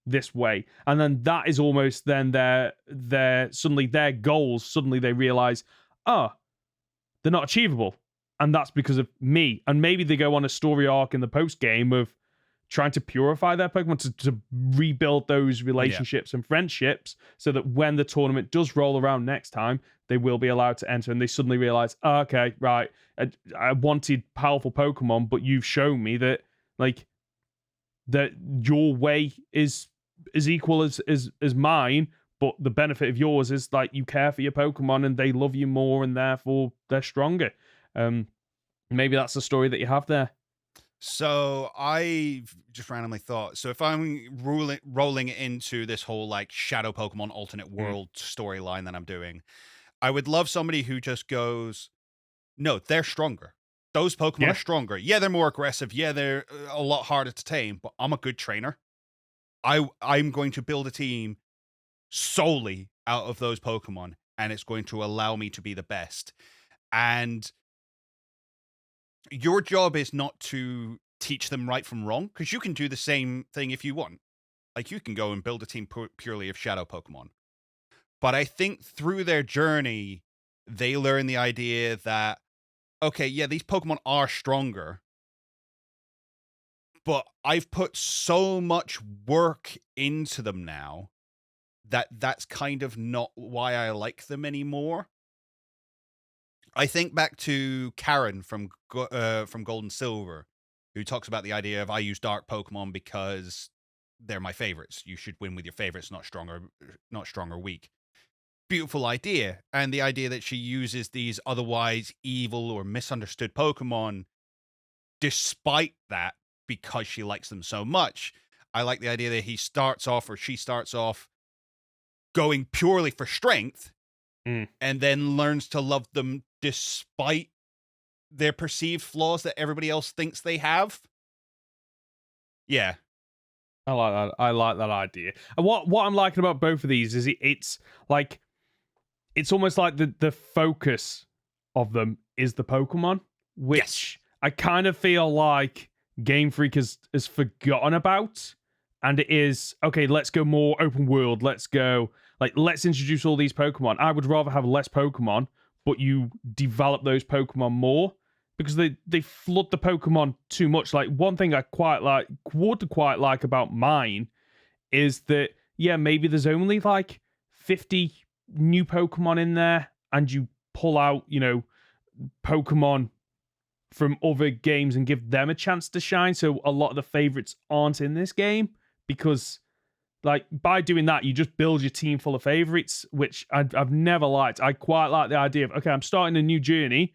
this way. And then that is almost then their goals, suddenly they realize, oh, they're not achievable. And that's because of me. And maybe they go on a story arc in the post game of trying to purify their Pokemon to rebuild those relationships and friendships so that when the tournament does roll around next time, they will be allowed to enter. And they suddenly realize, oh, okay, right, I wanted powerful Pokemon, but you've shown me that, like, that your way is equal as mine, but the benefit of yours is, like, you care for your Pokemon and they love you more and therefore they're stronger. Maybe that's the story that you have there. So I just randomly thought, so if I'm rolling it into this whole, like, Shadow Pokemon alternate world storyline that I'm doing, I would love somebody who just goes, no, they're stronger. Those Pokemon are stronger. Yeah, they're more aggressive. Yeah, they're a lot harder to tame, but I'm a good trainer. I'm going to build a team solely out of those Pokemon, and it's going to allow me to be the best. And your job is not to teach them right from wrong, because you can do the same thing if you want. Like, you can go and build a team purely of Shadow Pokemon. But I think through their journey, they learn the idea that, okay, yeah, these Pokemon are stronger, but I've put so much work into them now that that's kind of not why I like them anymore. I think back to Karen from Gold and Silver, who talks about the idea of, I use dark Pokemon because they're my favorites. You should win with your favorites, not strong or weak. Beautiful idea. And the idea that she uses these otherwise evil or misunderstood Pokemon, despite that because she likes them so much. I like the idea that he starts off, or she starts off, going purely for strength, and then learns to love them despite their perceived flaws that everybody else thinks they have. Yeah. I like that. I like that idea. And what I'm liking about both of these is it's like, it's almost like the focus of them is the Pokemon, which I kind of feel like Game Freak has forgotten about. And it is, okay, let's go more open world. Let's introduce all these Pokemon. I would rather have less Pokemon, but you develop those Pokemon more, because they flood the Pokemon too much. Like, one thing I would quite like about mine is that, yeah, maybe there's only like 50 new Pokemon in there, and you pull out, Pokemon from other games and give them a chance to shine. So a lot of the favorites aren't in this game, because like by doing that, you just build your team full of favorites, which I've never liked. I quite like the idea of, okay, I'm starting a new journey,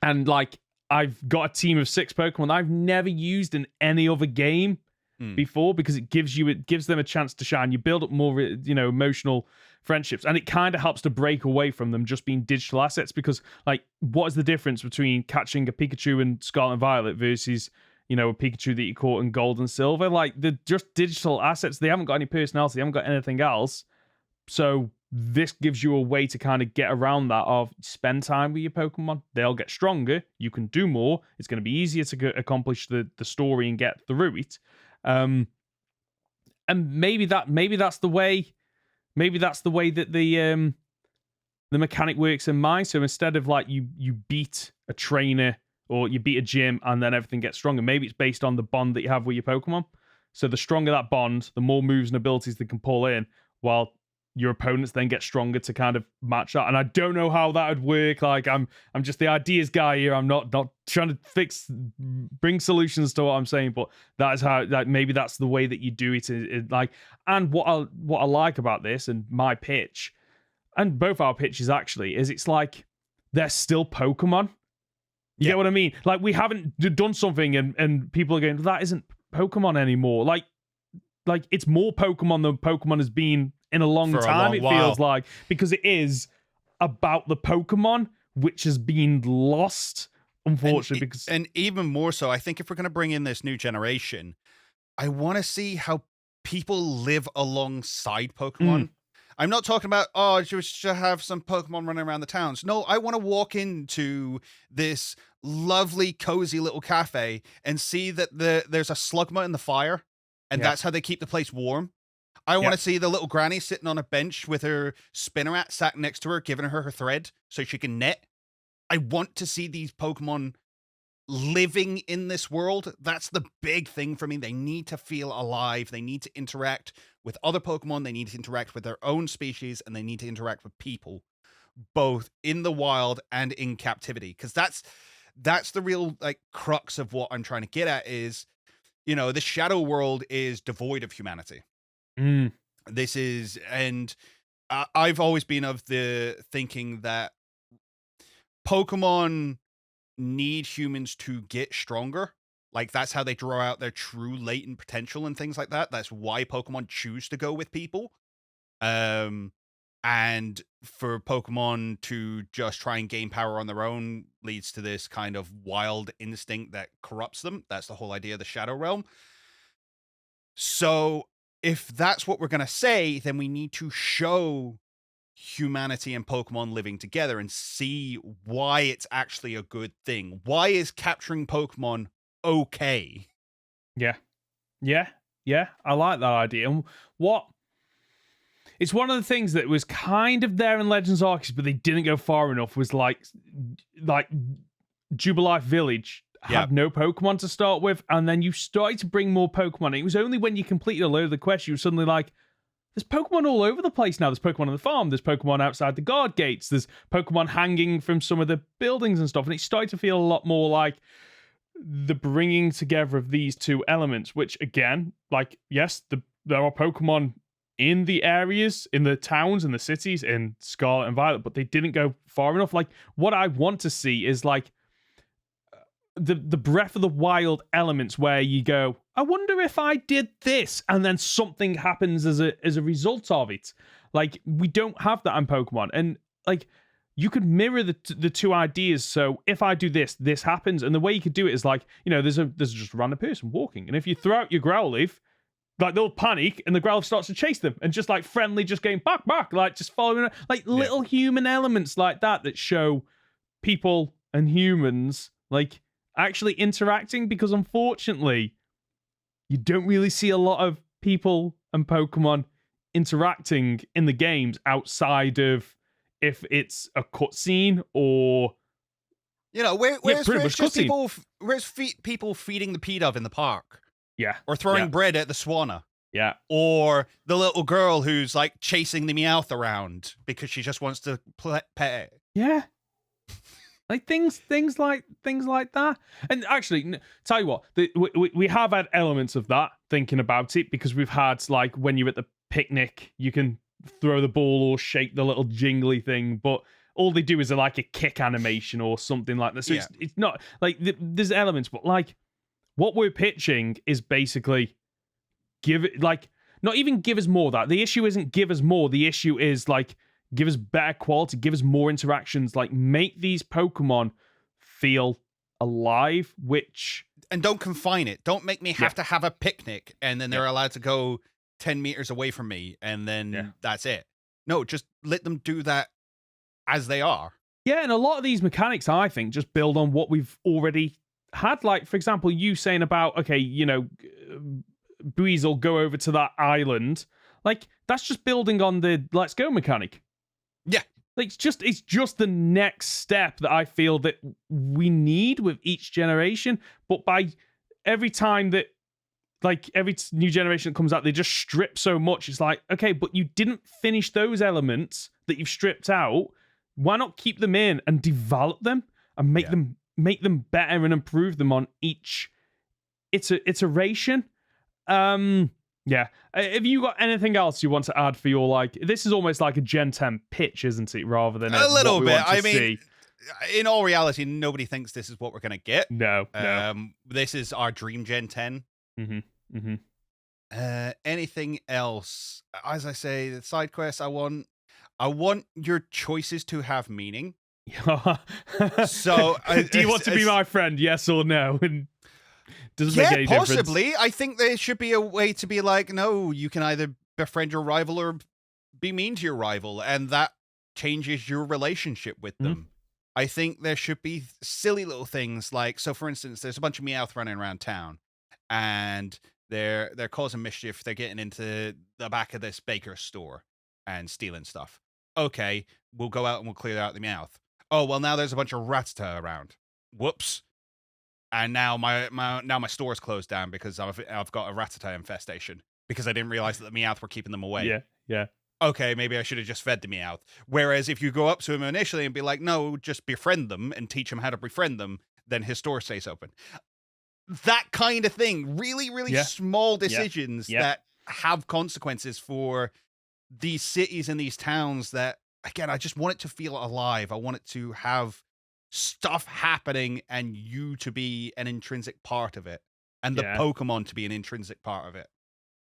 and like I've got a team of 6 Pokemon I've never used in any other game before, because it gives them a chance to shine. You build up more, emotional friendships, and it kind of helps to break away from them just being digital assets. Because like, what is the difference between catching a Pikachu in Scarlet and Violet versus a Pikachu that you caught in Gold and Silver? Like, they're just digital assets. They haven't got any personality. They haven't got anything else. So this gives you a way to kind of get around that, of spend time with your Pokemon. They'll get stronger. You can do more. It's going to be easier to accomplish the story and get through it. And maybe that's the way. Maybe that's the way that the mechanic works in mine. So instead of like you beat a trainer or you beat a gym and then everything gets stronger, maybe it's based on the bond that you have with your Pokemon. So the stronger that bond, the more moves and abilities they can pull in, while your opponents then get stronger to kind of match that. And I don't know how that would work. Like, I'm just the ideas guy here. I'm not trying to bring solutions to what I'm saying, but that is how, like, maybe that's the way that you do it. Like, and what I like about this, and my pitch, and both our pitches actually, is it's like they're still Pokemon. You get what I mean? Like, we haven't done something and people are going, that isn't Pokemon anymore. Like it's more Pokemon than Pokemon has been in a long time, it feels like, because it is about the Pokemon, which has been lost, unfortunately. And even more so, I think if we're going to bring in this new generation, I want to see how people live alongside Pokemon. I'm not talking about, just to have some Pokemon running around the towns. No, I want to walk into this lovely, cozy little cafe and see that there's a Slugma in the fire, and that's how they keep the place warm. I want to see the little granny sitting on a bench with her Spinarak sat next to her, giving her thread so she can net. I want to see these Pokemon living in this world. That's the big thing for me. They need to feel alive. They need to interact with other Pokemon. They need to interact with their own species, and they need to interact with people, both in the wild and in captivity. Because that's the real like crux of what I'm trying to get at is, the shadow world is devoid of humanity. This is, and I've always been of the thinking that Pokemon need humans to get stronger. Like, that's how they draw out their true latent potential and things like that. That's why Pokemon choose to go with people. And for Pokemon to just try and gain power on their own leads to this kind of wild instinct that corrupts them. That's the whole idea of the Shadow Realm. So if that's what we're going to say, then we need to show humanity and Pokemon living together and see why it's actually a good thing. Why is capturing Pokemon okay? Yeah. I like that idea. And it's one of the things that was kind of there in Legends Arceus, but they didn't go far enough, was like Jubilife Village had no Pokemon to start with, and then you started to bring more Pokemon. It was only when you completed a load of the quests, you were suddenly like, there's Pokemon all over the place now. There's Pokemon on the farm. There's Pokemon outside the guard gates. There's Pokemon hanging from some of the buildings and stuff. And it started to feel a lot more like the bringing together of these two elements, which again, like, yes, there are Pokemon in the areas, in the towns and the cities in Scarlet and Violet, but they didn't go far enough. Like, what I want to see is like the Breath of the Wild elements where you go, I wonder if I did this, and then something happens as a result of it. Like, we don't have that in Pokemon, and like, you could mirror the two ideas. So if I do this, this happens, and the way you could do it is like, there's just a random person walking, and if you throw out your Growlithe, like, they'll panic, and the Growlithe starts to chase them, and just like friendly, just going back, like just following, like little human elements like that show people and humans like actually interacting, because unfortunately, you don't really see a lot of people and Pokemon interacting in the games outside of if it's a cutscene or where's people feeding the Pidove in the park, or throwing bread at the Swanna, or the little girl who's like chasing the Meowth around because she just wants to pet it. Like things like that. And actually, tell you what, we have had elements of that, thinking about it, because we've had, like, when you're at the picnic, you can throw the ball or shake the little jingly thing, but all they do is like a kick animation or something like that. So it's not like there's elements, but like what we're pitching is basically give it, like, not even give us more. That the issue isn't give us more. The issue is like, give us better quality, give us more interactions, like make these Pokemon feel alive, and don't confine it. Don't make me have to have a picnic and then they're allowed to go 10 meters away from me and then that's it. No, just let them do that as they are. Yeah, and a lot of these mechanics, I think, just build on what we've already had. Like, for example, you saying about, okay, Breeze will go over to that island. Like, that's just building on the Let's Go mechanic. Yeah. Like, it's just the next step that I feel that we need with each generation. But by every time that, like, every new generation that comes out, they just strip so much. It's like, okay, but you didn't finish those elements that you've stripped out. Why not keep them in and develop them and make them better and improve them on each iteration? Yeah. Have you got anything else you want to add for your, like, this is almost like a Gen 10 pitch, isn't it? Rather than a little bit. I mean, in all reality, nobody thinks this is what we're going to get. No. This is our dream Gen 10. Anything else? As I say, the side quests, I want your choices to have meaning. So, do you want to be my friend? Yes or no? And doesn't make any possibly. difference. I think there should be a way to be like, no, you can either befriend your rival or be mean to your rival, and that changes your relationship with them. I think there should be silly little things like, so for instance, there's a bunch of Meowth running around town, and they're causing mischief. They're getting into the back of this baker's store and stealing stuff. Okay, we'll go out and we'll clear out the Meowth. Oh, well, now there's a bunch of Rattata around. Whoops. And now my store's closed down because I've got a Rattata infestation because I didn't realize that the Meowth were keeping them away. Yeah. Okay, maybe I should have just fed the Meowth. Whereas if you go up to him initially and be like, no, just befriend them and teach him how to befriend them, then his store stays open. That kind of thing. Really, really small decisions that have consequences for these cities and these towns that, again, I just want it to feel alive. I want it to have stuff happening and you to be an intrinsic part of it, and the Pokemon to be an intrinsic part of it.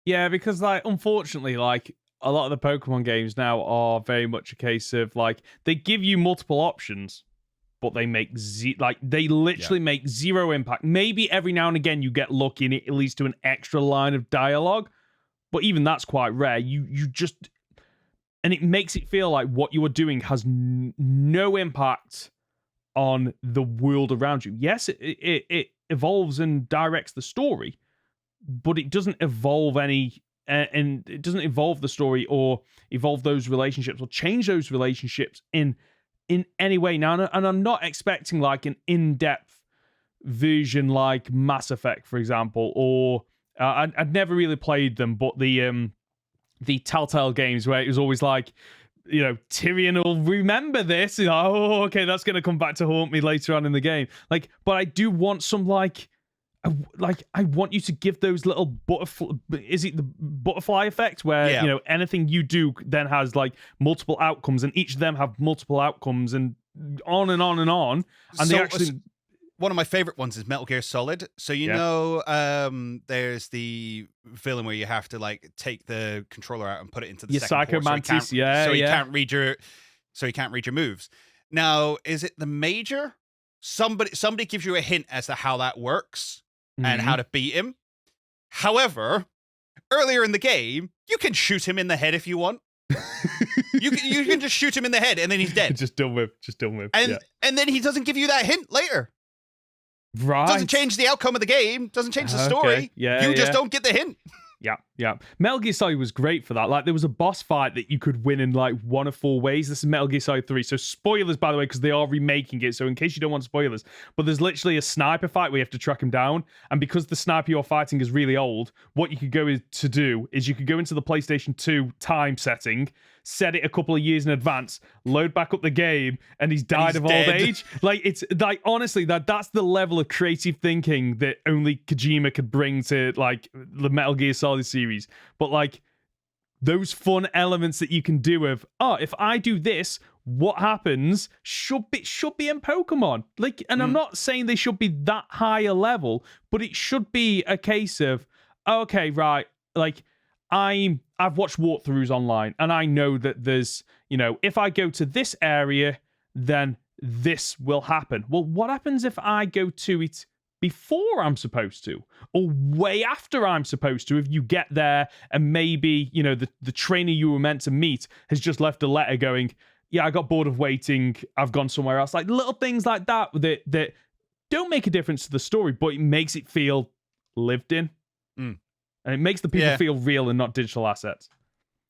Yeah, because, like, unfortunately, like, a lot of the Pokemon games now are very much a case of, like, they give you multiple options, but they make they literally make zero impact. Maybe every now and again you get lucky and it leads to an extra line of dialogue, but even that's quite rare. You just, and it makes it feel like what you are doing has no impact on the world around you. Yes, it evolves and directs the story, but it doesn't evolve and it doesn't evolve the story or evolve those relationships or change those relationships in any way. Now, and I'm not expecting like an in-depth version like Mass Effect, for example, or I'd never really played them, but the Telltale games where it was always like, Tyrion will remember this. Oh, okay, that's going to come back to haunt me later on in the game. Like, but I do want some I want you to give those little butterfly. Is it the butterfly effect where anything you do then has like multiple outcomes, and each of them have multiple outcomes, and on and on and on. And so, they actually one of my favorite ones is Metal Gear Solid. So there's the villain where you have to like take the controller out and put it into the Your second Psycho port Mantis, he can't read your moves. Now, is it the major? Somebody gives you a hint as to how that works and how to beat him. However, earlier in the game, you can shoot him in the head if you want. you can just shoot him in the head and then he's dead. Just don't move. And then he doesn't give you that hint later. Right. Doesn't change the outcome of the game. Doesn't change the story. Yeah, you just don't get the hint. Yeah. Metal Gear Solid was great for that. Like, there was a boss fight that you could win in like 1 of 4 ways. This is Metal Gear Solid 3. So spoilers, by the way, because they are remaking it. So in case you don't want spoilers, but there's literally a sniper fight where you have to track him down. And because the sniper you're fighting is really old, what you could go to do is you could go into the PlayStation 2 time setting, set it a couple of years in advance, load back up the game, and he's died of dead. old age. Like, it's like, honestly, that's the level of creative thinking that only Kojima could bring to like the Metal Gear Solid series. But like those fun elements that you can do of, if I do this, what happens should be in Pokemon. Like, and I'm not saying they should be that high a level, but it should be a case of, okay, right, like I've watched walkthroughs online and I know that there's, if I go to this area, then this will happen. Well, what happens if I go to it before I'm supposed to, or way after I'm supposed to? If you get there and maybe, the trainer you were meant to meet has just left a letter going, yeah, I got bored of waiting, I've gone somewhere else. Like little things like that don't make a difference to the story, but it makes it feel lived in. And it makes the people feel real and not digital assets.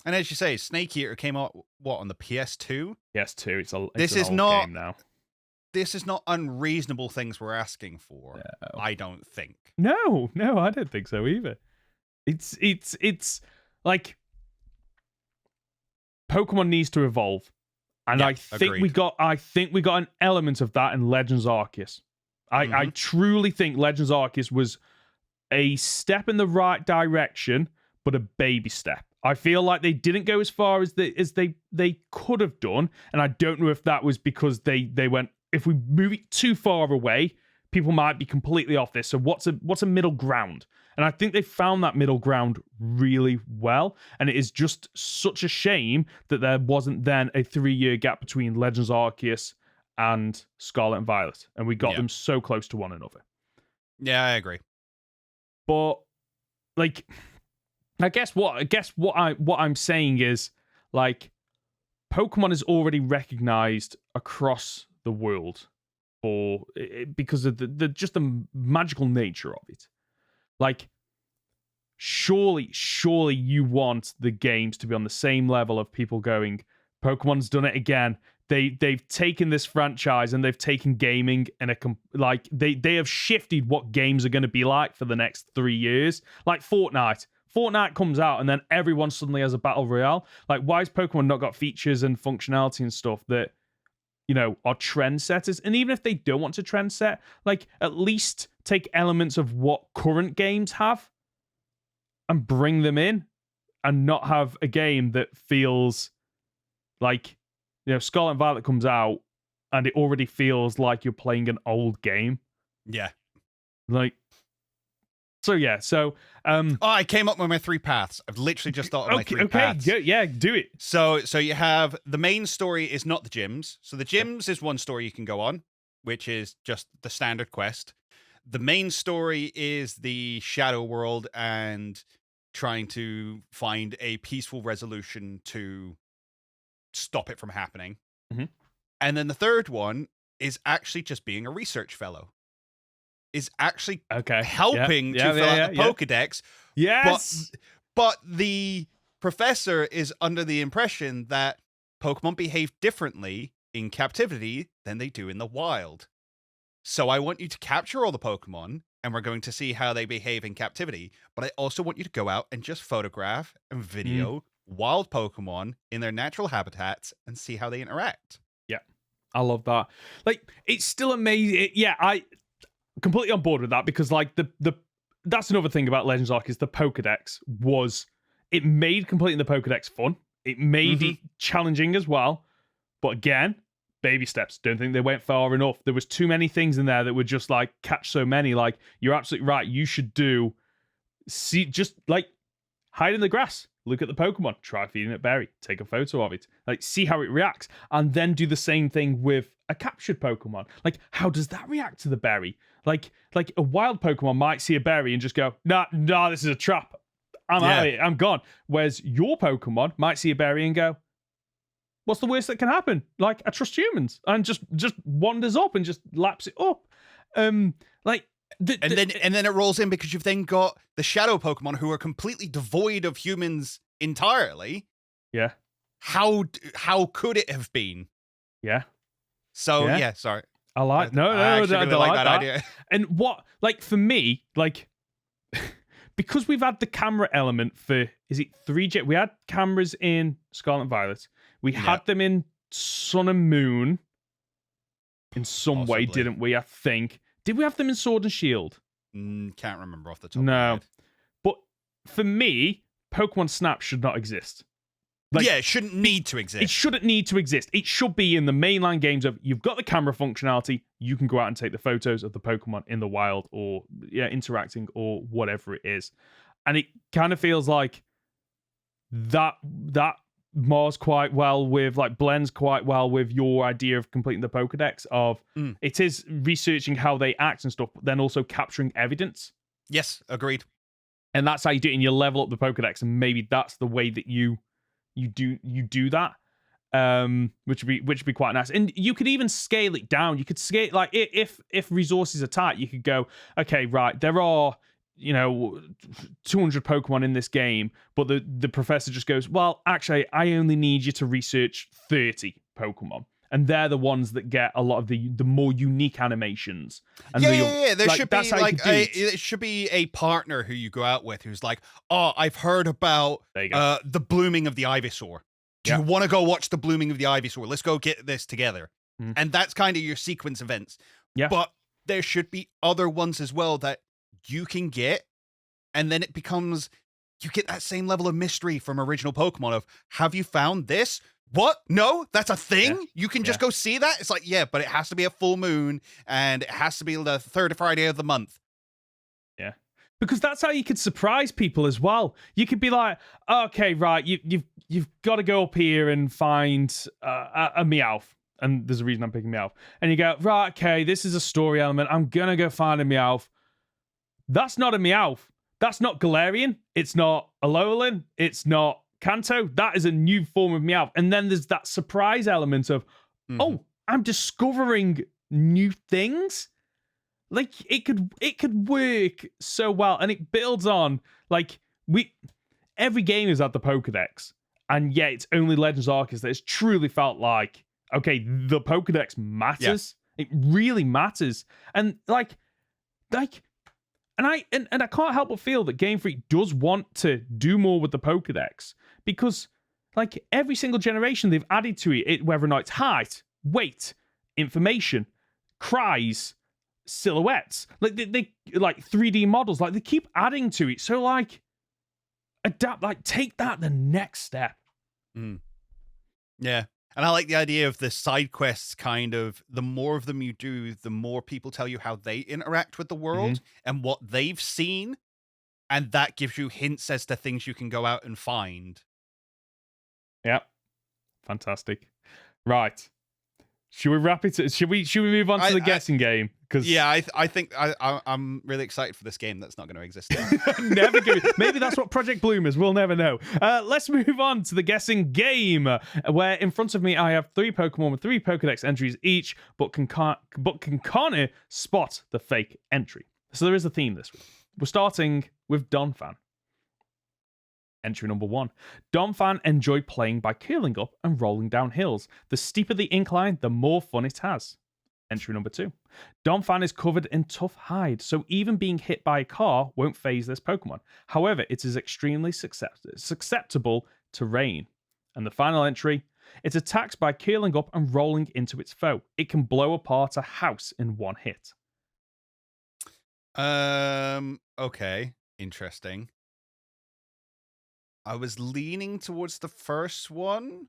And as you say, Snake Eater came out, on the PS2? PS2, it's an old game now. This is not unreasonable things we're asking for, no. I don't think. No, I don't think so either. It's like Pokemon needs to evolve. And I think we got an element of that in Legends Arceus. I truly think Legends Arceus was a step in the right direction, but a baby step. I feel like they didn't go as far as they could have done, and I don't know if that was because they went, if we move it too far away, people might be completely off this. So what's a middle ground? And I think they found that middle ground really well, and it is just such a shame that there wasn't then a 3-year gap between Legends Arceus and Scarlet and Violet, and we got them so close to one another. Yeah, I agree. But like, I guess what I'm saying is, like, Pokemon is already recognized across the world because of the magical nature of it. Like, surely you want the games to be on the same level of people going, Pokemon's done it again. They've taken this franchise and they've taken gaming and they have shifted what games are going to be like for the next 3 years. Like Fortnite comes out and then everyone suddenly has a battle royale. Like, why has Pokemon not got features and functionality and stuff that are trendsetters? And even if they don't want to trendset, like, at least take elements of what current games have and bring them in, and not have a game that feels like, Scarlet and Violet comes out and it already feels like you're playing an old game. Yeah. Like, so I came up with my 3 paths. I've literally just thought of my 3 paths. Yeah, do it. So you have the main story is not the gyms. So the gyms is one story you can go on, which is just the standard quest. The main story is the Shadow World and trying to find a peaceful resolution to stop it from happening. And then the third one is actually just being a research fellow. Is actually helping to fill out the Pokedex. Yes. But the professor is under the impression that Pokemon behave differently in captivity than they do in the wild. So I want you to capture all the Pokemon, and we're going to see how they behave in captivity. But I also want you to go out and just photograph and video wild Pokemon in their natural habitats and see how they interact. Yeah, I love that. Like, it's still amazing. I completely on board with that, because like the that's another thing about Legends Arceus. The Pokedex it made completing the Pokedex fun. It made it challenging as well. But again, baby steps. Don't think they went far enough. There was too many things in there that would just like catch so many. Like, you're absolutely right. You should just like hide in the grass, look at the Pokemon, try feeding it berry, take a photo of it, like see how it reacts, and then do the same thing with a captured Pokemon. Like, how does that react to the berry? Like a wild Pokemon might see a berry and just go, nah, this is a trap. I'm out of it. I'm gone. Whereas your Pokemon might see a berry and go, what's the worst that can happen? Like, I trust humans, and just wanders up and just laps it up. Like. And then it rolls in because you've then got the shadow Pokemon who are completely devoid of humans entirely. Yeah. How could it have been? Yeah. So yeah sorry. I like I really like that idea. And what, like, for me, like, because we've had the camera element for, is it 3G? We had cameras in Scarlet and Violet. We had them in Sun and Moon in some way, didn't we? I think. Did we have them in Sword and Shield? Can't remember off the top of my head. But for me, Pokemon Snap should not exist. Like, it shouldn't need to exist. It shouldn't need to exist. It should be in the mainline games of, you've got the camera functionality, you can go out and take the photos of the Pokemon in the wild, or interacting, or whatever it is. And it kind of feels like that blends quite well with your idea of completing the Pokedex of it is researching how they act and stuff, but then also capturing evidence. Yes, agreed. And that's how you do it, and you level up the Pokedex, and maybe that's the way that you do that. Which would be quite nice. And you could even scale it down. You could scale, like, if resources are tight, you could go, okay, right, there are 200 Pokemon in this game, but the professor just goes, well, actually, I only need you to research 30 Pokemon, and they're the ones that get a lot of the more unique animations. And there should be like it should be a partner who you go out with who's like, oh, I've heard about the blooming of the Ivysaur. Do you want to go watch the blooming of the Ivysaur? Let's go get this together. And that's kind of your sequence events. Yeah. But there should be other ones as well that you can get, and then it becomes, you get that same level of mystery from original Pokemon of, have you found this? What? No, that's a thing? Yeah. You can just go see that? It's like, but it has to be a full moon, and it has to be the third Friday of the month. Yeah. Because that's how you could surprise people as well. You could be like, okay, right, you've got to go up here and find a Meowth. And there's a reason I'm picking Meowth. And you go, right, okay, this is a story element. I'm going to go find a Meowth. That's not a Meowth. That's not Galarian. It's not Alolan. It's not Kanto. That is a new form of Meowth. And then there's that surprise element of, oh, I'm discovering new things. Like, it could work so well, and it builds on, like, every game has had the Pokedex, and yet it's only Legends Arceus that has truly felt like, okay, the Pokedex matters. Yeah. It really matters. And and I can't help but feel that Game Freak does want to do more with the Pokedex, because, like, every single generation they've added to it, whether or not it's height, weight, information, cries, silhouettes, like they like 3D models, like they keep adding to it. So, like, adapt, like, take that the next step. Yeah. And I like the idea of the side quests, kind of, the more of them you do, the more people tell you how they interact with the world and what they've seen. And that gives you hints as to things you can go out and find. Yeah. Fantastic. Right. Should we wrap it? Should we move on to the guessing game? Because I think I'm really excited for this game that's not going to exist. Never give it. Maybe that's what Project Bloom is. We'll never know. Let's move on to the guessing game, where in front of me I have 3 Pokemon with 3 Pokedex entries each, but can Conor spot the fake entry? So there is a theme this week. We're starting with Donphan. Entry number 1. Donphan enjoy playing by curling up and rolling down hills. The steeper the incline, the more fun it has. Entry number 2. Donphan is covered in tough hide, so even being hit by a car won't faze this Pokemon. However, it is extremely susceptible to rain. And the final entry. It attacks by curling up and rolling into its foe. It can blow apart a house in one hit. Okay. Interesting. I was leaning towards the first one,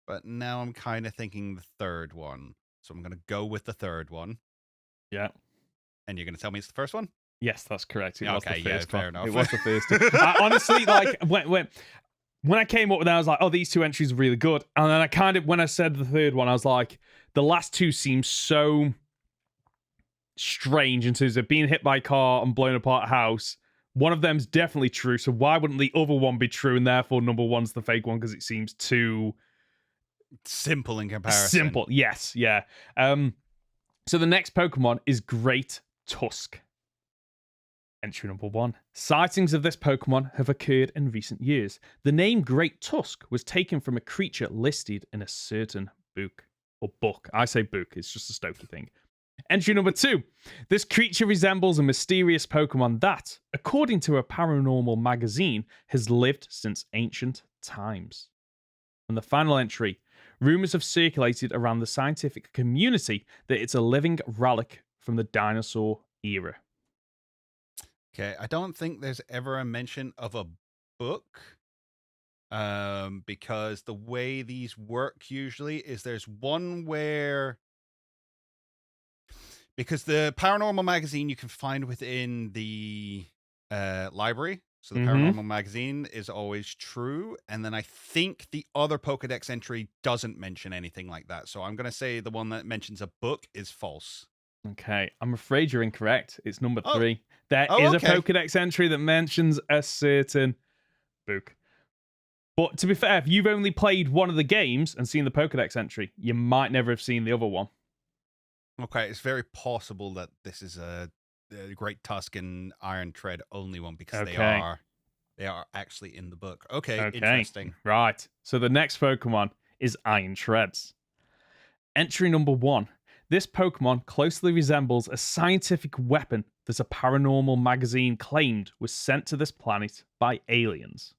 but now I'm kind of thinking the third one. So I'm going to go with the third one. Yeah. And you're going to tell me it's the first one? Yes, that's correct. It was the first fair one. enough. It was the first one. I honestly, like, when I came up with that, I was like, oh, these two entries are really good. And then I kind of, when I said the third one, I was like, the last two seem so strange in terms of being hit by a car and blowing apart a house. One of them's definitely true, so why wouldn't the other one be true? And therefore, number one's the fake one because it seems too simple in comparison. Simple, yes, yeah. So the next Pokemon is Great Tusk. Entry number 1. Sightings of this Pokemon have occurred in recent years. The name Great Tusk was taken from a creature listed in a certain book. Or book. I say book, it's just a Stokey thing. Entry number 2. This creature resembles a mysterious Pokemon that, according to a paranormal magazine, has lived since ancient times. And the final entry. Rumors have circulated around the scientific community that it's a living relic from the dinosaur era. Okay, I don't think there's ever a mention of a book, because the way these work usually is there's one where, because the paranormal magazine you can find within the library, so the paranormal magazine is always true, and then I think the other Pokedex entry doesn't mention anything like that, so I'm going to say the one that mentions a book is false. Okay, I'm afraid you're incorrect. It's number 3. There is a Pokedex entry that mentions a certain book. But to be fair, if you've only played one of the games and seen the Pokedex entry, you might never have seen the other one. Okay, it's very possible that this is a Great Tusk and Iron Tread only one because they are actually in the book. Okay, interesting. Right. So the next Pokemon is Iron Treads. Entry number 1. This Pokemon closely resembles a scientific weapon that a paranormal magazine claimed was sent to this planet by aliens.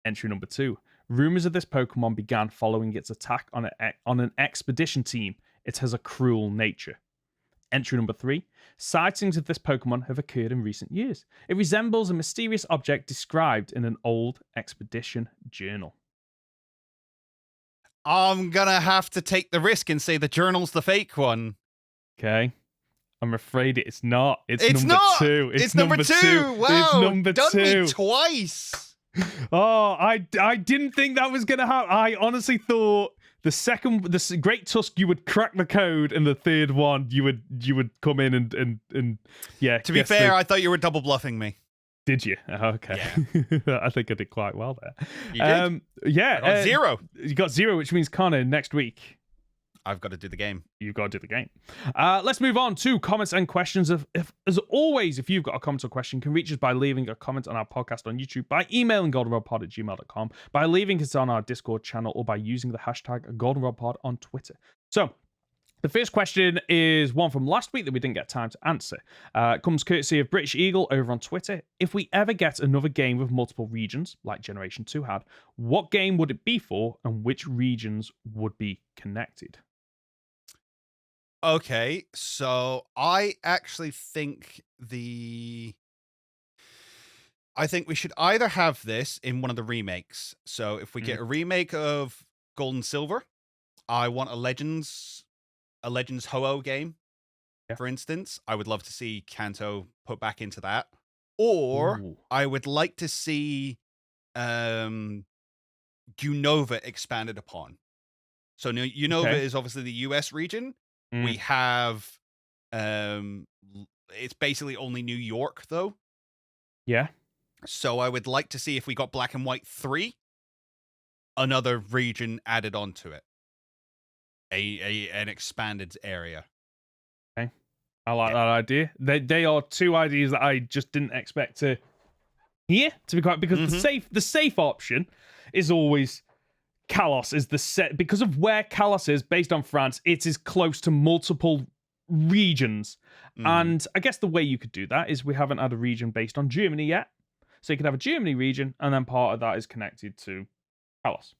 Entry number 2. Rumors of this Pokemon began following its attack on an expedition team. It has a cruel nature. Entry number 3. Sightings of this Pokemon have occurred in recent years. It resembles a mysterious object described in an old expedition journal. I'm gonna have to take the risk and say the journal's the fake one. Okay. I'm afraid it's not. It's number not. 2. It's number 2. Wow. It's number 2. Done me twice. Oh, I didn't think that was gonna happen. I honestly thought the Great Tusk, you would crack the code, and the third one you would come in and yeah. To be fair, I thought you were double bluffing me. Did you? Okay. Yeah. I think I did quite well there. You did? Yeah. I got 0. You got 0, which means, Conor, next week I've got to do the game. You've got to do the game. Let's move on to comments and questions. As always, if you've got a comment or question, you can reach us by leaving a comment on our podcast on YouTube, by emailing goldenrodpod@gmail.com, by leaving us on our Discord channel, or by using the hashtag goldenrodpod on Twitter. So, the first question is one from last week that we didn't get time to answer. It comes courtesy of British Eagle over on Twitter. If we ever get another game with multiple regions, like Generation 2 had, what game would it be for, and which regions would be connected? Okay, so I actually think I think we should either have this in one of the remakes. So if we get a remake of Gold and Silver, I want a Legends Ho-Oh game, for instance. I would love to see Kanto put back into that. Or I would like to see Unova expanded upon. So Unova is obviously the US region. We have it's basically only New York though. Yeah. So I would like to see if we got Black and White 3, another region added onto it. An expanded area. Okay. I like that idea. They are two ideas that I just didn't expect to hear, to be quite, because the safe option is always Kalos is the set, because of where Kalos is based on France. It is close to multiple regions, and I guess the way you could do that is we haven't had a region based on Germany yet, so you could have a Germany region, and then part of that is connected to Kalos,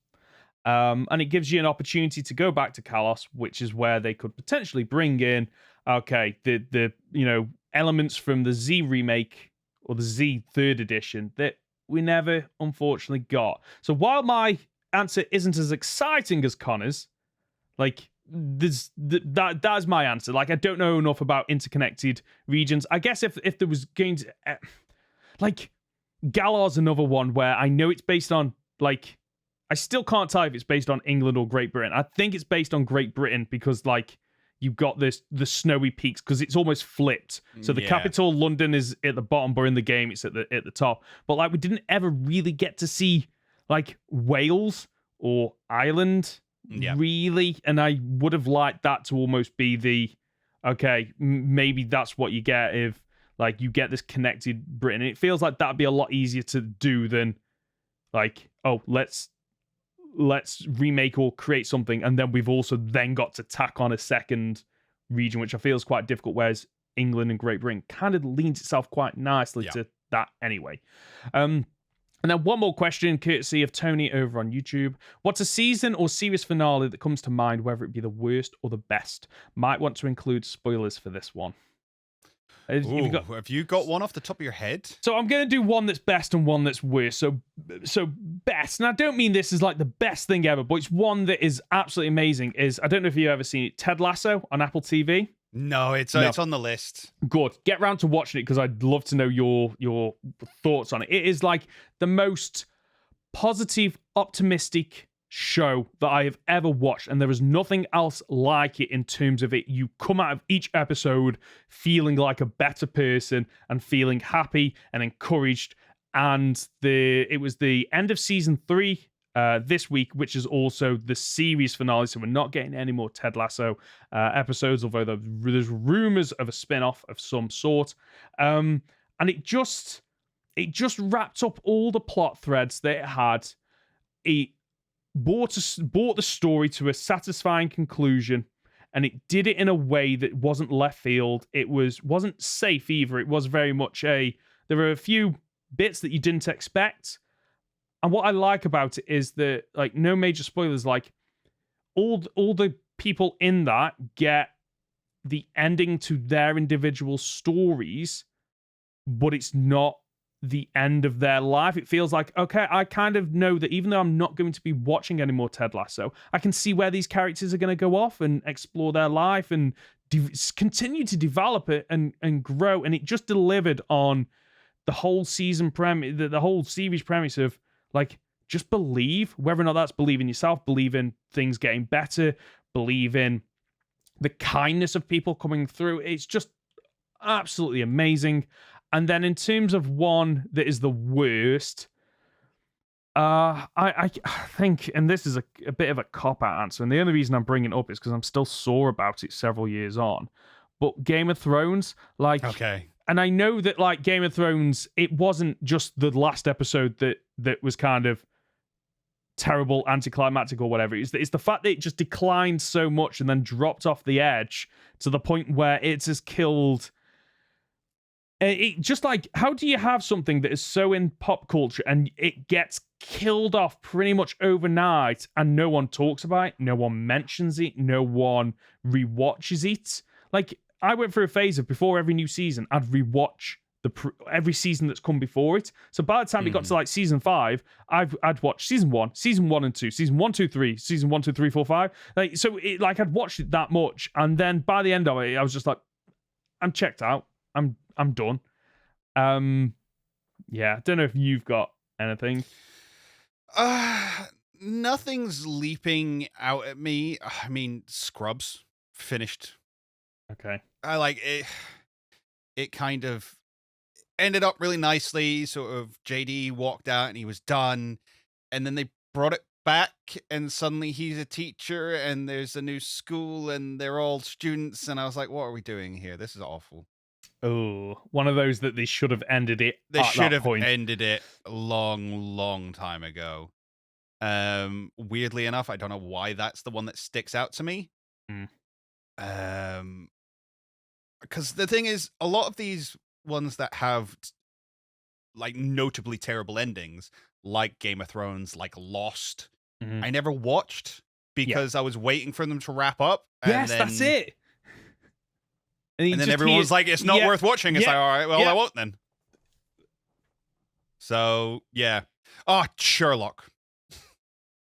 and it gives you an opportunity to go back to Kalos, which is where they could potentially bring in the elements from the Z remake or the Z third edition that we never unfortunately got. So while my answer isn't as exciting as Connor's, like that's my answer. Like I don't know enough about interconnected regions. I guess if there was going to like Galar's another one where I know it's based on like I still can't tell if it's based on England or Great Britain. I think it's based on Great Britain because like you've got the snowy peaks because it's almost flipped. So the capital London is at the bottom, but in the game it's at the top. But like we didn't ever really get to see like Wales or Ireland. Really, and I would have liked that to almost be the maybe that's what you get if like you get this connected Britain. It feels like that'd be a lot easier to do than like let's remake or create something and then we've also then got to tack on a second region, which I feel is quite difficult, whereas England and Great Britain kind of leans itself quite nicely to that anyway. And then one more question, courtesy of Tony over on YouTube. What's a season or series finale that comes to mind, whether it be the worst or the best? Might want to include spoilers for this one. Have you got one off the top of your head? So I'm going to do one that's best and one that's worst. So best, and I don't mean this is like the best thing ever, but it's one that is absolutely amazing. I don't know if you've ever seen it, Ted Lasso on Apple TV. No, it's on the list. Good. Get round to watching it because I'd love to know your thoughts on it. It is like the most positive, optimistic show that I have ever watched, and there is nothing else like it in terms of it. You come out of each episode feeling like a better person and feeling happy and encouraged. And it was the end of season 3 this week, which is also the series finale, so we're not getting any more Ted Lasso episodes, although there's rumors of a spin-off of some sort. And it just wrapped up all the plot threads that it had. It brought the story to a satisfying conclusion, and it did it in a way that wasn't left field. It wasn't safe either. It was very much there were a few bits that you didn't expect. And what I like about it is that, like, no major spoilers, like, all the people in that get the ending to their individual stories, but it's not the end of their life. It feels like, okay, I kind of know that even though I'm not going to be watching any more Ted Lasso, I can see where these characters are going to go off and explore their life and continue to develop it and grow. And it just delivered on the whole season premise, the whole series premise of, like, just believe, whether or not that's believe in yourself, believe in things getting better, believe in the kindness of people coming through. It's just absolutely amazing. And then in terms of one that is the worst, I think, and this is a bit of a cop-out answer, and the only reason I'm bringing it up is because I'm still sore about it several years on, but Game of Thrones, like... Okay. And I know that, like, Game of Thrones, it wasn't just the last episode that was kind of terrible, anticlimactic or whatever. It's the fact that it just declined so much and then dropped off the edge to the point where it's just killed... It just like, how do you have something that is so in pop culture and it gets killed off pretty much overnight and no one talks about it, no one mentions it, no one rewatches it? Like... I went through a phase of before every new season, I'd rewatch every season that's come before it. So by the time it got to like season 5, I'd watch season 1 and 2, season 1, 2, 3, season 1, 2, 3, 4, 5. Like, so it, like I'd watched it that much, and then by the end of it, I was just like, I'm checked out. I'm done. Yeah, I don't know if you've got anything. Nothing's leaping out at me. I mean, Scrubs finished. Okay. I like it. It kind of ended up really nicely. Sort of JD walked out and he was done. And then they brought it back and suddenly he's a teacher and there's a new school and they're all students. And I was like, what are we doing here? This is awful. Oh, one of those that they should have ended it. They should have ended it a long time ago. Weirdly enough, I don't know why that's the one that sticks out to me. Because the thing is, a lot of these ones that have like notably terrible endings, like Game of Thrones, like Lost, I never watched because I was waiting for them to wrap up. And then, that's it. And then everyone's like, it's not worth watching. It's like, all right, well, I won't then. So, yeah. Oh, Sherlock.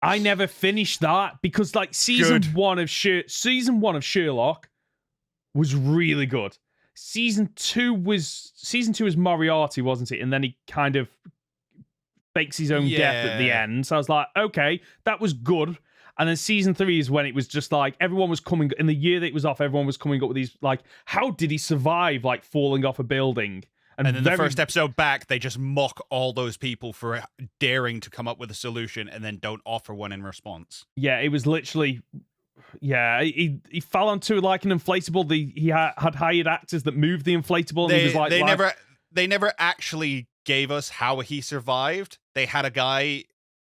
I never finished that because like season one of Sherlock was really good. Season two was Moriarty, wasn't it? And then he kind of fakes his own death at the end. So I was like, okay, that was good. And then season 3 is when it was just like everyone was coming in the year that it was off. Everyone was coming up with these like, how did he survive like falling off a building? And then the first episode back, they just mock all those people for daring to come up with a solution and then don't offer one in response. Yeah, it was literally. Yeah, he fell onto like an inflatable. He had hired actors that moved the inflatable. And he was like, they never actually gave us how he survived. They had a guy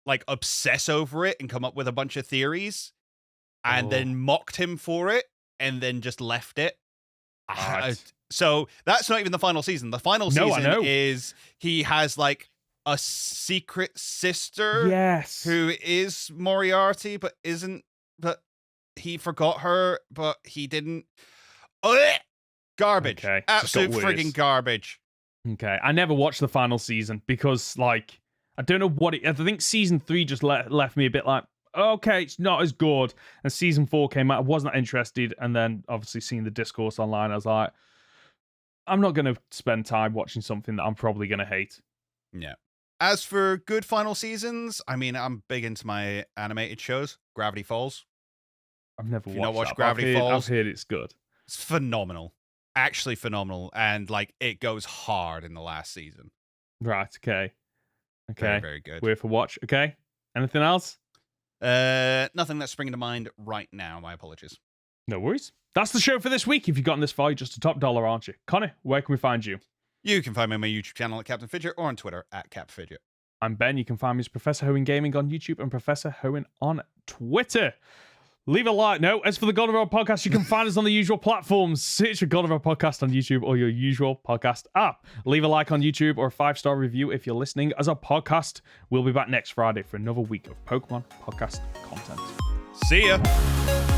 like obsess over it and come up with a bunch of theories and then mocked him for it and then just left it. So that's not even the final season. The final season is he has like a secret sister who is Moriarty but he forgot her, but he didn't. Garbage. Okay. Absolute frigging garbage. Okay. I never watched the final season because like I don't know what I think season 3 just left me a bit like, okay, it's not as good. And season 4 came out, I wasn't interested. And then obviously seeing the discourse online, I was like, I'm not going to spend time watching something that I'm probably going to hate. Yeah. As for good final seasons, I mean, I'm big into my animated shows. Gravity Falls. I've never watched Gravity Falls. I've heard it's good. It's phenomenal. Actually phenomenal. And like it goes hard in the last season. Right, okay. Very, very good. Worth a watch. Okay. Anything else? Nothing that's springing to mind right now. My apologies. No worries. That's the show for this week. If you've gotten this far, you're just a top dollar, aren't you? Connor, where can we find you? You can find me on my YouTube channel at Captain Fidget or on Twitter at CapFidget. I'm Ben. You can find me as Professor Hoenn Gaming on YouTube and Professor Hoenn on Twitter. Leave a like. No, as for the Goldenrod Podcast, you can find us on the usual platforms. Search for Goldenrod Podcast on YouTube or your usual podcast app. Leave a like on YouTube or a 5-star review if you're listening as a podcast. We'll be back next Friday for another week of Pokemon podcast content. See ya!